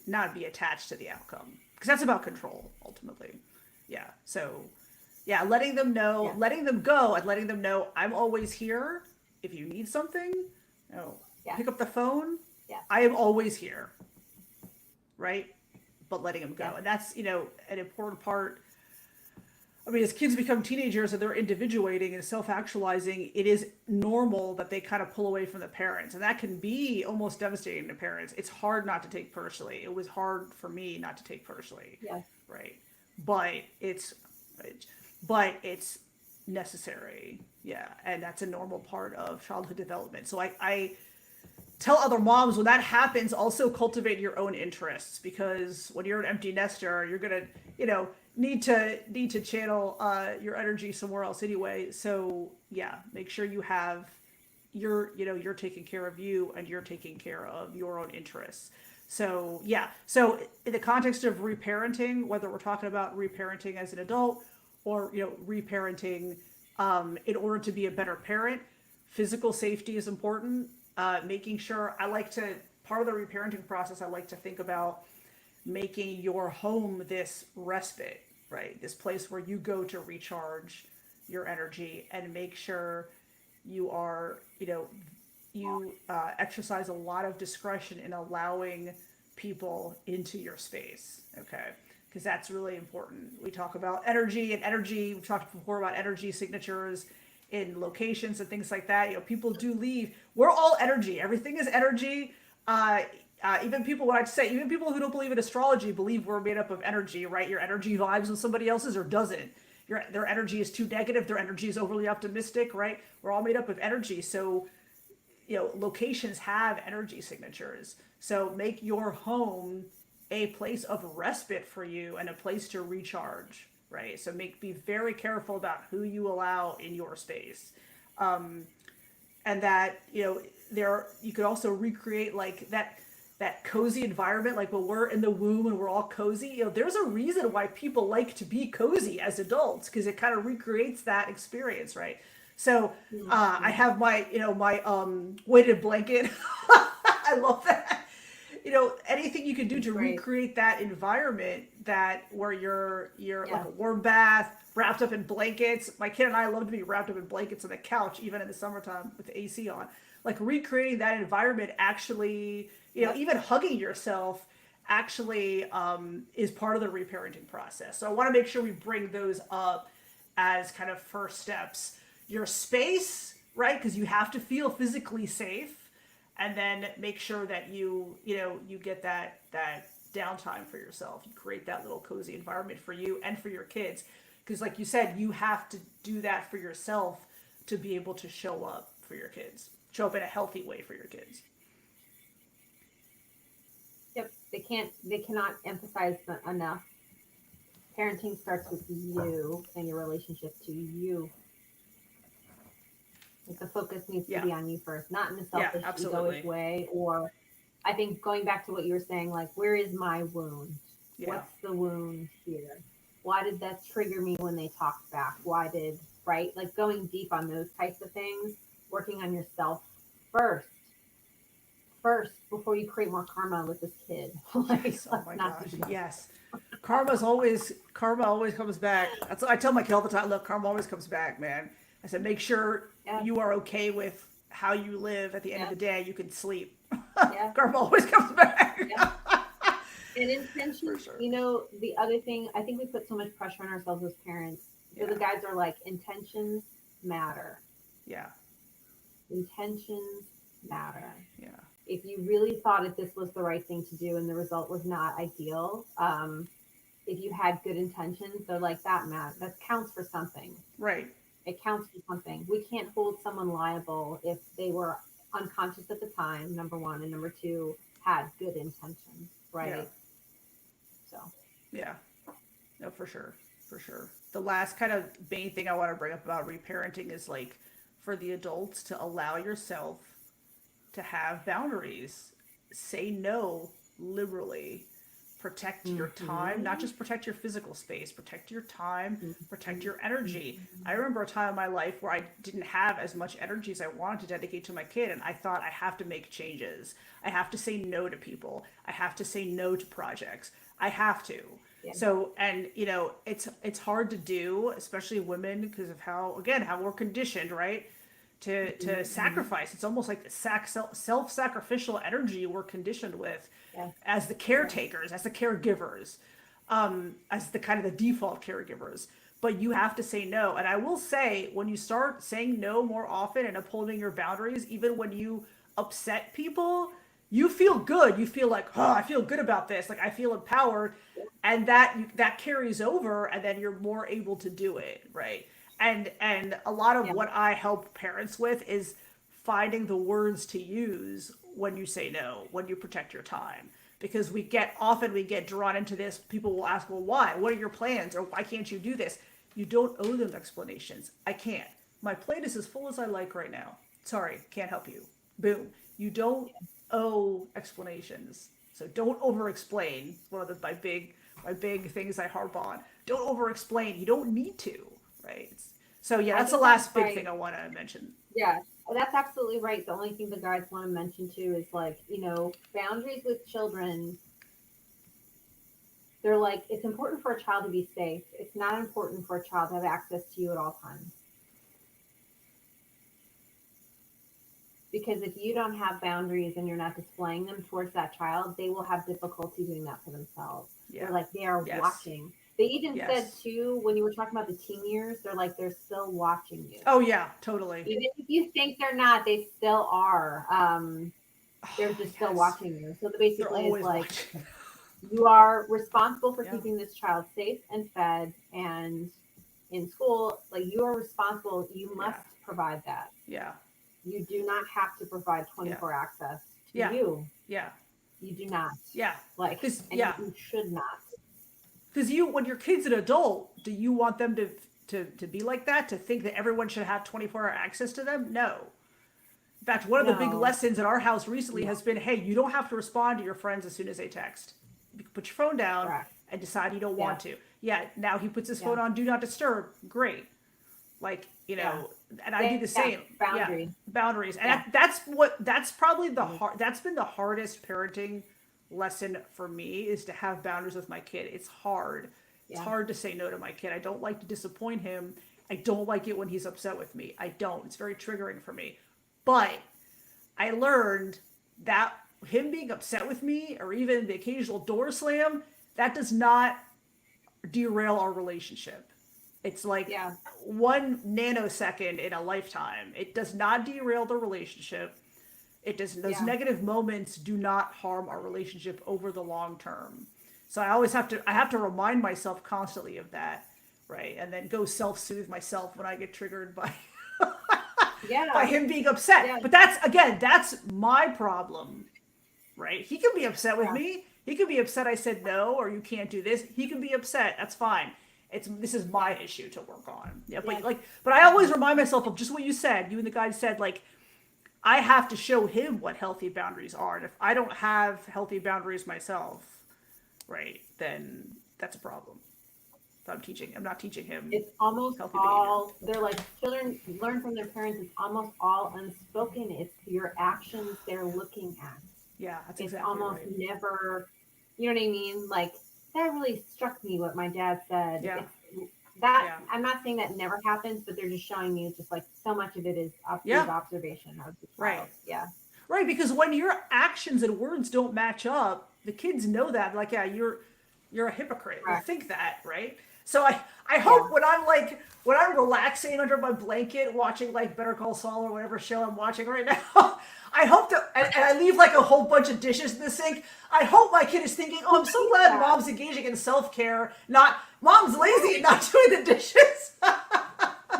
not be attached to the outcome. Because that's about control, ultimately. Yeah. So, yeah, letting them know, Yeah. letting them go, and letting them know I'm always here. If you need something, you know, Yeah. pick up the phone. Yeah. I am always here, right? But letting them go. Yeah. And that's, an important part. I mean, as kids become teenagers and they're individuating and self actualizing, it is normal that they kind of pull away from the parents. And that can be almost devastating to parents. It's hard not to take personally. It was hard for me not to take personally. Yeah. Right. But it's, but it's necessary. Yeah. And that's a normal part of childhood development. So I tell other moms when that happens, also cultivate your own interests, because when you're an empty nester, you're gonna, need to channel your energy somewhere else anyway. So yeah, make sure you have you're taking care of you, and you're taking care of your own interests. So yeah, so in the context of reparenting, whether we're talking about reparenting as an adult, or reparenting in order to be a better parent, physical safety is important. Making sure, I like to, part of the reparenting process, I like to think about making your home this respite, right? This place where you go to recharge your energy, and make sure you are, you exercise a lot of discretion in allowing people into your space, okay? Because that's really important. We talk about energy and energy. We've talked before about energy signatures in locations and things like that. People do leave. We're all energy. Everything is energy. Even people, what I'd say, even people who don't believe in astrology believe we're made up of energy, right? Your energy vibes with somebody else's or doesn't. Their energy is too negative. Their energy is overly optimistic, right? We're all made up of energy. So, locations have energy signatures. So make your home a place of respite for you and a place to recharge, right? So be very careful about who you allow in your space. And that, you could also recreate like that cozy environment, like when we're in the womb and we're all cozy. There's a reason why people like to be cozy as adults, because it kind of recreates that experience, right? So I have my weighted blanket. I love that. Anything you can do to recreate that environment, that where you're like a warm bath, wrapped up in blankets. My kid and I love to be wrapped up in blankets on the couch, even in the summertime with the AC on. Like recreating that environment, actually, even hugging yourself actually is part of the reparenting process. So I want to make sure we bring those up as kind of first steps. Your space, right? Because you have to feel physically safe, and then make sure that you get that downtime for yourself. You create that little cozy environment for you and for your kids, because like you said, you have to do that for yourself to be able to show up for your kids, show up in a healthy way for your kids. Yep. They cannot emphasize enough. Parenting starts with you and your relationship to you. Like the focus needs to be on you first, not in a selfish, egoish way. Or I think going back to what you were saying, like, where is my wound? Yeah. What's the wound here? Why did that trigger me when they talked back? Right? Like going deep on those types of things, working on yourself first, before you create more karma with this kid. Like, yes, oh my gosh, yes. Karma always comes back. That's what I tell my kid all the time. Look, karma always comes back, man. I said, make sure you are okay with how you live. At the end of the day, you can sleep. Karma always comes back. And intentions, sure. The other thing, I think we put so much pressure on ourselves as parents. So the guys are like, intentions matter. Yeah. Intentions matter. Yeah. If you really thought that this was the right thing to do and the result was not ideal, if you had good intentions, they're like, that counts for something. Right. It counts for something. We can't hold someone liable if they were unconscious at the time, number one, and number two, had good intentions, right? Yeah. So Yeah. No, for sure. For sure. The last kind of main thing I want to bring up about reparenting is like for the adults to allow yourself to have boundaries. Say no liberally. Protect your time, not mm-hmm. just protect your physical space, protect your time, protect your energy. I Mm-hmm. remember a time in my life where I didn't have as much energy as I wanted to dedicate to my kid, and I thought I have to make changes. I have to say no to people. I have to say no to projects. I have to. Yeah. So, and it's hard to do, especially women, because of how we're conditioned, right? To Mm-hmm. sacrifice. It's almost like the self-sacrificial energy we're conditioned with Yes. as the Yes. caretakers, as the caregivers, as the kind of the default caregivers. But you have to say no. And I will say, when you start saying no more often and upholding your boundaries, even when you upset people, you feel good. You feel like, oh, I feel good about this. Like I feel empowered, and that carries over, and then you're more able to do it, right? And a lot of Yeah. what I help parents with is finding the words to use when you say no, when you protect your time. Because we get drawn into this. People will ask, well, why? What are your plans? Or why can't you do this? You don't owe them explanations. I can't. My plate is as full as I like right now. Sorry, can't help you. Boom. You don't owe explanations. So don't over explain. One of my big things I harp on. Don't over explain. You don't need to, right? So yeah, I that's the think that's last big thing right. I want to mention. Yeah, that's absolutely right. The only thing the guides want to mention too is like, boundaries with children. They're like, it's important for a child to be safe. It's not important for a child to have access to you at all times. Because if you don't have boundaries and you're not displaying them towards that child, they will have difficulty doing that for themselves. They're Yeah. like, they are Yes. watching. They even said Yes. too, when you were talking about the teen years, they're like, they're still watching you. Oh yeah, totally. Even if you think they're not, they still are. They're Oh, just still yes. watching you. So They're basically, it's always like, watching. you are responsible for Yeah. keeping this child safe and fed and in school. Like, you are responsible. You Yeah. must provide that. Yeah. You do not have to provide Yeah. 24 access to Yeah. you. Yeah. You do not. Yeah. Like, Cuz and yeah, you should not. cuz you when your kid's an adult, do you want them to be like that? To think that everyone should have 24-hour access to them? No. In fact, one of the big No, lessons in our house recently no, has been, hey, you don't have to respond to your friends as soon as they text. You can put your phone down correct. and decide you don't want Yes, to. Yeah, now he puts his yeah, phone on do not disturb. Great. Like, yeah. and I do the Yeah, same. Yeah, boundaries. boundaries. And Yeah. that's probably that's been the hardest parenting lesson for me, is to have boundaries with my kid. It's hard. It's Yeah. hard to say no to my kid. I don't like to disappoint him. I don't like it when he's upset with me. I don't. It's very triggering for me. But I learned that him being upset with me, or even the occasional door slam, that does not derail our relationship. It's like Yeah. 1 nanosecond in a lifetime. It does not derail the relationship. It does. Those Yeah. negative moments do not harm our relationship over the long term. So I have to remind myself constantly of that, right? And then go self-soothe myself when I get triggered by Yeah. him being upset. Yeah. But that's my problem, right? He can be upset with Yeah. me. He can be upset I said no, or you can't do this. He can be upset. That's fine. This is Yeah. my issue to work on. Yeah, Yes. but I always remind myself of just what you said. You and the guy said, like, I have to show him what healthy boundaries are. And if I don't have healthy boundaries myself, right, then that's a problem. So I'm not teaching him It's almost healthy behavior. all, they're like, children learn from their parents. It's almost all unspoken. It's your actions they're looking at. Yeah, that's It's exactly almost right. never, you know what I mean? Like, that really struck me what my dad said. Yeah, It's that, yeah, I'm not saying that never happens, but they're just showing me just like so much of it is yeah, observation of the right. child. Yeah. Right, because when your actions and words don't match up, the kids know that. Like, yeah, you're a hypocrite. They Correct. think that, right? So I Yeah. hope when I'm relaxing under my blanket watching like Better Call Saul or whatever show I'm watching right now, I hope to and I leave like a whole bunch of dishes in the sink. I hope my kid is thinking, "Oh, Who I'm so thinks glad that? mom's engaging in self-care, not mom's lazy and Right. not doing the dishes."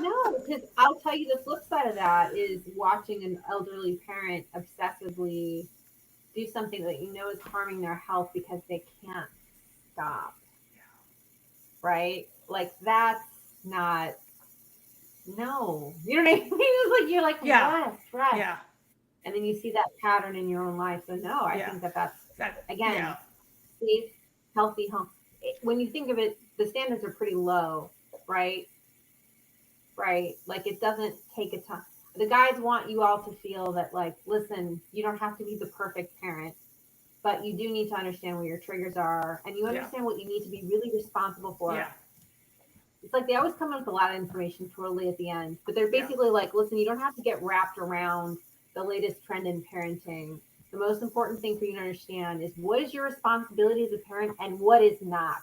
No, because I'll tell you the flip side of that is watching an elderly parent obsessively do something that you know is harming their health because they can't stop, right? Like that's not no. You know what I mean? It's like you're like Yeah. rest, Yeah. and then you see that pattern in your own life. So no, I Yeah. think that that's That, again yeah. safe, healthy home. When you think of it, the standards are pretty low, right? Right. Like it doesn't take a ton. The guys want you all to feel that, like, listen, you don't have to be the perfect parent, but you do need to understand where your triggers are and you Yeah. understand what you need to be really responsible for. Yeah. It's like they always come in with a lot of information totally at the end, but they're Yeah. basically like, listen, you don't have to get wrapped around the latest trend in parenting. The most important thing for you to understand is what is your responsibility as a parent and what is not.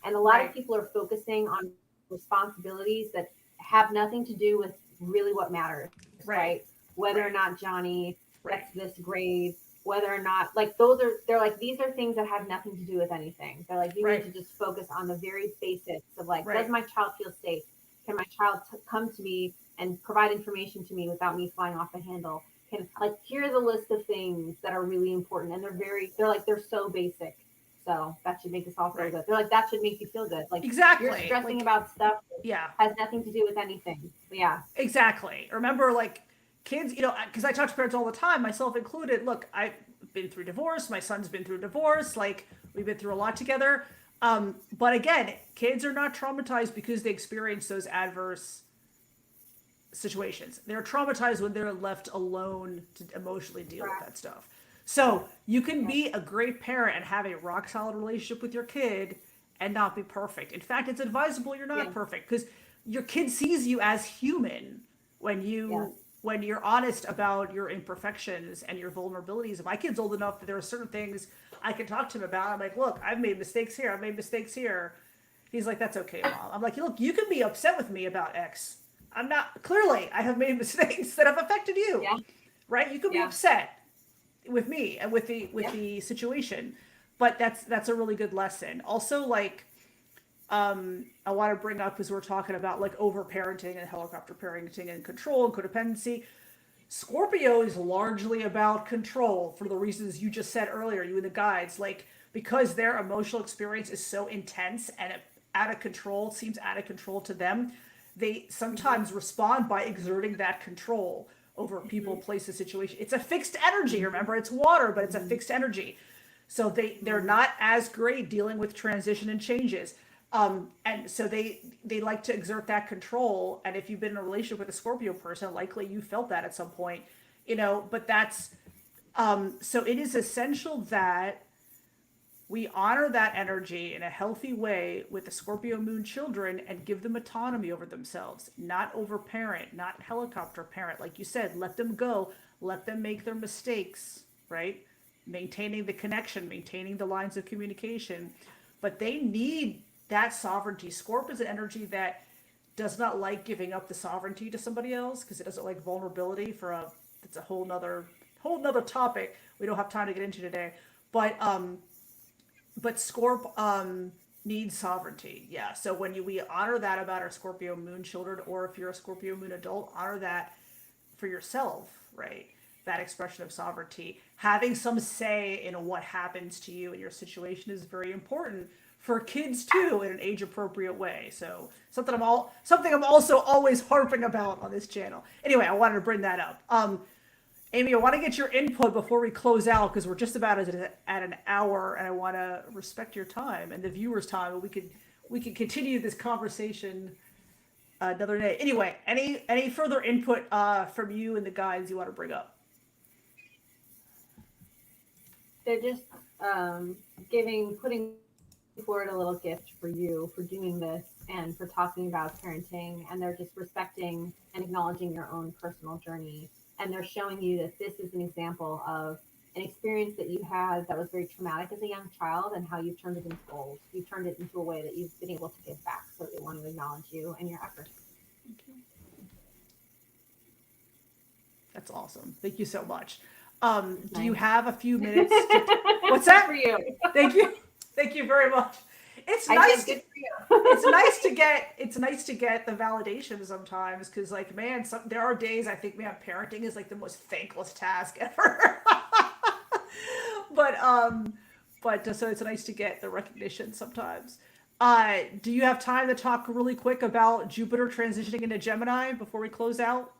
And a lot of Right. people are focusing on responsibilities that have nothing to do with really what matters, Right. right? Whether or Right. not Johnny Right. gets this grade, whether or not, like, those are, they're like, these are things that have nothing to do with anything. They're like, you need Right. to just focus on the very basics of, like, does Right. my child feel safe? Can my child come to me and provide information to me without me flying off the handle? Can, like, here's a list of things that are really important, and they're like, they're so basic. So that should make us all feel Right. good. They're like, that should make you feel good. Like, you're Exactly. stressing Like, about stuff yeah. that has nothing to do with anything. But yeah. Exactly. Remember, like, kids, because I talk to parents all the time, myself included. Look, I've been through divorce. My son's been through divorce. Like, we've been through a lot together. But again, kids are not traumatized because they experience those adverse situations. They're traumatized when they're left alone to emotionally deal with that stuff. So you can Yeah. be a great parent and have a rock solid relationship with your kid and not be perfect. In fact, it's advisable you're Yeah. not perfect because your kid sees you as human when Yes. you're honest about your imperfections and your vulnerabilities. If my kid's old enough that there are certain things I can talk to him about, I'm like, look, I've made mistakes here. I've made mistakes here. He's like, that's okay, mom. I'm like, look, you can be upset with me about X. I'm not, clearly, I have made mistakes that have affected you, Yeah. right? You can be Yeah. upset with me and with Yeah. the situation, but that's a really good lesson. Also, like, I want to bring up because we're talking about like over parenting and helicopter parenting and control and codependency. Scorpio is largely about control for the reasons you just said earlier, you and the guides, like because their emotional experience is so intense and out of control, seems out of control to them, they Mm-hmm. sometimes respond by exerting that control over people, places, situation. It's a fixed energy, Mm-hmm. remember? It's water, but it's a Mm-hmm. fixed energy. So they're Mm-hmm. not as great dealing with transition and changes. And so they like to exert that control. And if you've been in a relationship with a Scorpio person, likely you felt that at some point, But that's so it is essential that we honor that energy in a healthy way with the Scorpio moon children and give them autonomy over themselves, not over parent, not helicopter parent. Like you said, let them go, let them make their mistakes, right? Maintaining the connection, maintaining the lines of communication. But they need that sovereignty. Scorp is an energy that does not like giving up the sovereignty to somebody else because it doesn't like vulnerability for a it's a whole nother topic we don't have time to get into today. But Scorp needs sovereignty. Yeah. So we honor that about our Scorpio moon children, or if you're a Scorpio moon adult, honor that for yourself, right? That expression of sovereignty. Having some say in what happens to you in your situation is very important for kids too in an age appropriate way. So something I'm also always harping about on this channel. Anyway, I wanted to bring that up. Amy, I want to get your input before we close out because we're just about at an hour, and I want to respect your time and the viewers' time, and we could continue this conversation another day. Anyway, any further input from you and the guys you want to bring up? They're just putting forward a little gift for you for doing this and for talking about parenting. And they're just respecting and acknowledging your own personal journey. And they're showing you that this is an example of an experience that you had that was very traumatic as a young child and how you've turned it into gold. You've turned it into a way that you've been able to give back. So they want to acknowledge you and your efforts. That's awesome. Thank you so much. Do you Nice. have a few minutes? What's Good that? for you. Thank you. Thank you very much. It's I said nice. good for you. it's nice to get the validation sometimes, because like, man, there are days I think, man, parenting is like the most thankless task ever. but so it's nice to get the recognition sometimes. Do you have time to talk really quick about Jupiter transitioning into Gemini before we close out?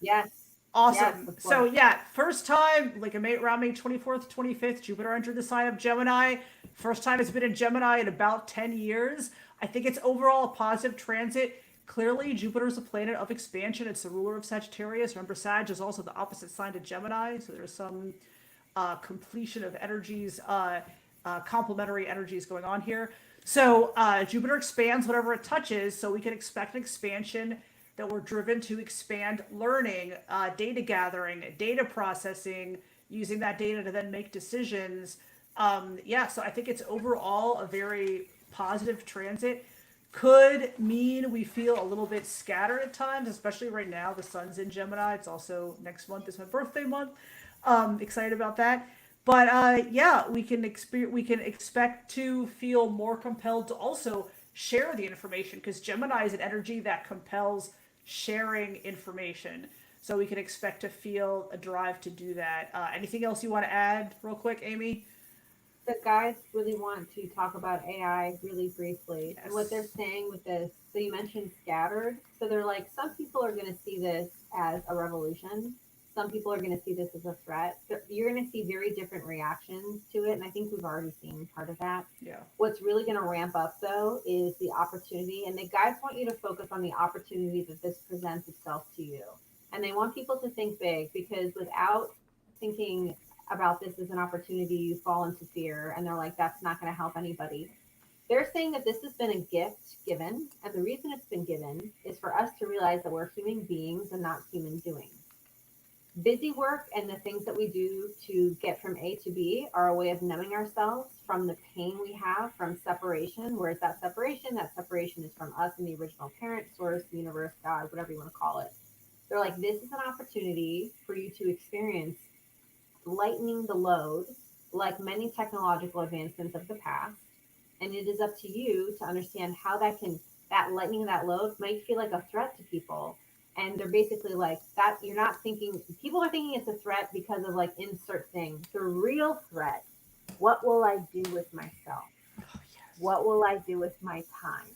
Yes. Yes, Awesome. of So course. yeah, first time, like around May 24th, 25th, Jupiter entered the sign of Gemini. First time it's been in Gemini in about 10 years. I think it's overall a positive transit. Clearly, Jupiter is a planet of expansion. It's the ruler of Sagittarius. Remember, Sag is also the opposite sign to Gemini, so there's some completion of energies, complementary energies going on here. So Jupiter expands whatever it touches, so we can expect an expansion that we're driven to expand learning, data gathering, data processing, using that data to then make decisions. Yeah, so I think it's overall a very positive transit. Could mean we feel a little bit scattered at times, especially right now. The sun's in Gemini. It's also next month is my birthday month. Excited about that. But yeah, we can expect to feel more compelled to also share the information, because Gemini is an energy that compels sharing information. So we can expect to feel a drive to do that. Anything else you want to add, real quick, Amy? The guys really want to talk about AI really briefly and what they're Yes. saying with this. So you mentioned scattered. So they're like, some people are going to see this as a revolution. Some people are going to see this as a threat. You're going to see very different reactions to it. And I think we've already seen part of that. Yeah. What's really going to ramp up, though, is the opportunity. And the guys want you to focus on the opportunity that this presents itself to you. And they want people to think big, because without thinking about this as an opportunity, you fall into fear. And they're like, that's not going to help anybody. They're saying that this has been a gift given. And the reason it's been given is for us to realize that we're human beings and not human doings. Busy work and the things that we do to get from A to B are a way of numbing ourselves from the pain we have from separation. Whereas that separation? That separation is from us and the original parent, source, the universe, God, whatever you want to call it. They're like, this is an opportunity for you to experience lightening the load, like many technological advancements of the past. And it is up to you to understand how that lightening of that load might feel like a threat to people. And they're basically like, that you're not thinking, people are thinking it's a threat because of like insert thing. The real threat, what will I do with myself? Oh, yes. What will I do with my time?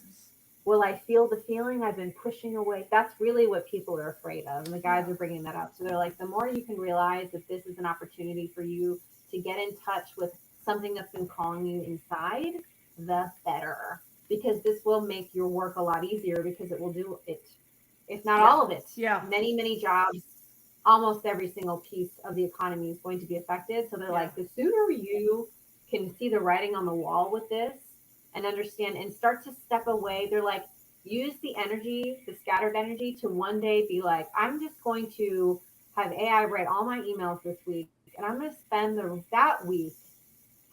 Will I feel the feeling I've been pushing away? That's really what people are afraid of. And the guys Yeah. are bringing that up. So they're like, the more you can realize that this is an opportunity for you to get in touch with something that's been calling you inside, the better. Because this will make your work a lot easier, because it will do it, if not Yeah. all of it. Yeah. Many, many jobs, almost every single piece of the economy is going to be affected. So they're Yeah. like, the sooner you can see the writing on the wall with this and understand and start to step away, they're like, use the energy, the scattered energy, to one day be like, I'm just going to have AI write all my emails this week, and I'm going to spend that week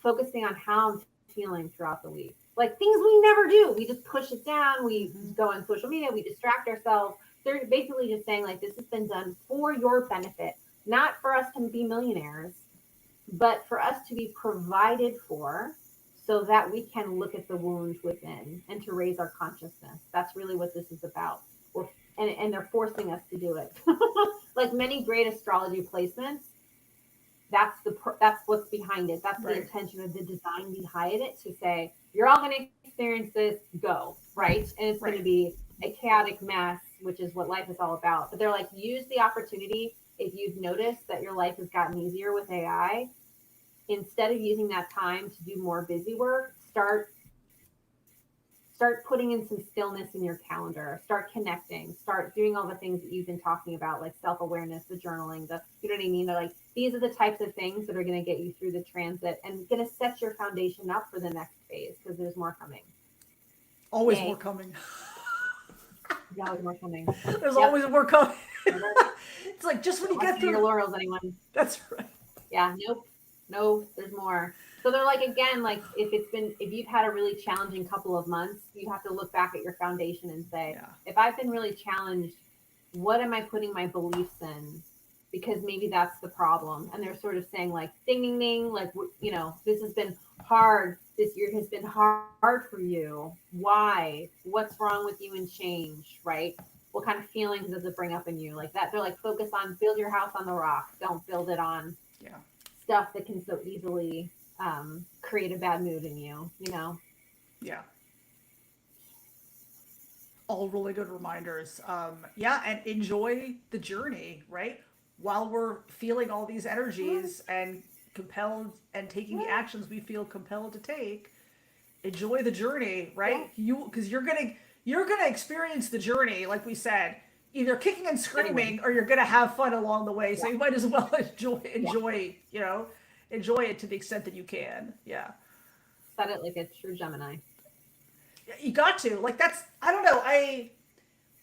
focusing on how I'm feeling throughout the week. Like things we never do. We just push it down. We Mm-hmm. go on social media. We distract ourselves. They're basically just saying, like, this has been done for your benefit, not for us to be millionaires, but for us to be provided for, so that we can look at the wounds within and to raise our consciousness. That's really what this is about. We're, and they're forcing us to do it. Like many great astrology placements, that's what's behind it. That's the Right. intention of the design behind it, to say you're all going to experience this, go right, and it's going to Right. be a chaotic mess, which is what life is all about. But they're like, use the opportunity. If you've noticed that your life has gotten easier with AI, instead of using that time to do more busy work, start putting in some stillness in your calendar, start connecting, start doing all the things that you've been talking about, like self-awareness, the journaling, the, you know what I mean? They're like, these are the types of things that are going to get you through the transit and going to set your foundation up for the next phase, because there's more coming. Always more Yay. coming. There's always more coming. There's Yep. always more coming. Never, It's like, just when don't you rest get on your through. laurels, anyone. That's right. Yeah, nope. No, there's more. So they're like, again, like if you've had a really challenging couple of months, you have to look back at your foundation and say, Yeah. if I've been really challenged, what am I putting my beliefs in? Because maybe that's the problem. And they're sort of saying like, ding, ding, ding, like, this has been hard. this year has been hard for you. Why? What's wrong with you, and change, right? What kind of feelings does it bring up in you? Like that, they're like, focus on, build your house on the rock. Don't build it on Yeah. stuff that can so easily create a bad mood in Yeah. All really good reminders. Yeah, and enjoy the journey, right? While we're feeling all these energies and compelled and taking the actions we feel compelled to take, enjoy the journey, Yeah. right? Because you're gonna experience the journey, like we said, either kicking and Anyway, screaming or you're gonna have fun along the way. So yeah, you might as well enjoy yeah. enjoy you know enjoy it to the extent that you can. Yeah. Said it like a true Gemini. You got to, like, that's, I don't know, I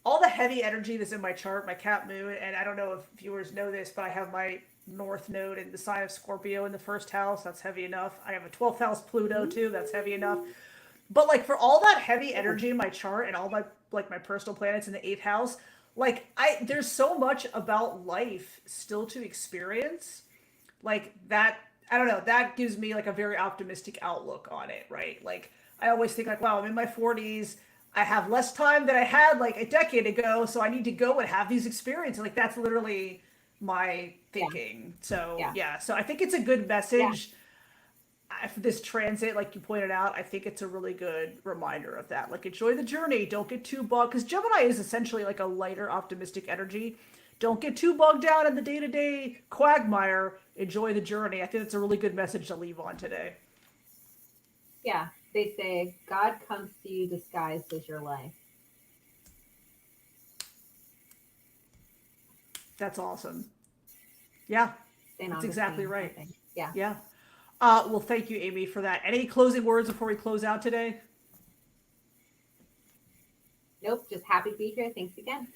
all the heavy energy that's in my chart, my cap moon, and I don't know if viewers know this, but I have my north node in the sign of Scorpio in the first house. That's heavy enough. I have a 12th house Pluto too. That's heavy enough. But like for all that heavy energy in my chart and all my like my personal planets in the eighth house, like I there's so much about life still to experience. Like that, I don't know, that gives me like a very optimistic outlook on it, right? Like I always think like, wow, I'm in my 40s. I have less time than I had like a decade ago, so I need to go and have these experiences. Like that's literally my Yeah, thinking. So yeah, yeah, so I think it's a good yeah, message for this transit, like you pointed out. I think it's a really good reminder of that. Like enjoy the journey. Don't get too bogged, because Gemini is essentially like a lighter, optimistic energy. Don't get too bogged down in the day-to-day quagmire. Enjoy the journey. I think that's a really good message to leave on today. yeah. They say God comes to you disguised as your life. That's awesome. Yeah, Staying that's on this exactly theme, I right. think. Yeah. Yeah. Well, thank you, Amy, for that. Any closing words before we close out today? Nope. Just happy to be here. Thanks again.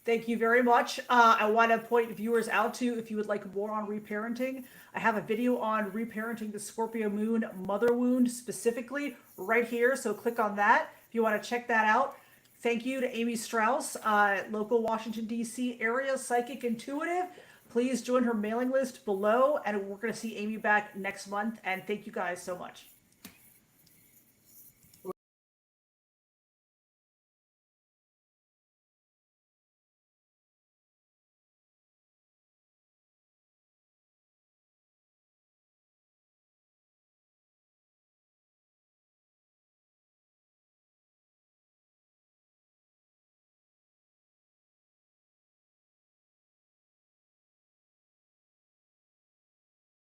Thank you very much. I want to point viewers out to, if you would like more on reparenting, I have a video on reparenting the Scorpio Moon mother wound specifically right here. So click on that if you want to check that out. Thank you to Amy Strauss, local Washington, D.C. area psychic intuitive. Please join her mailing list below, and we're going to see Amy back next month. And thank you guys so much.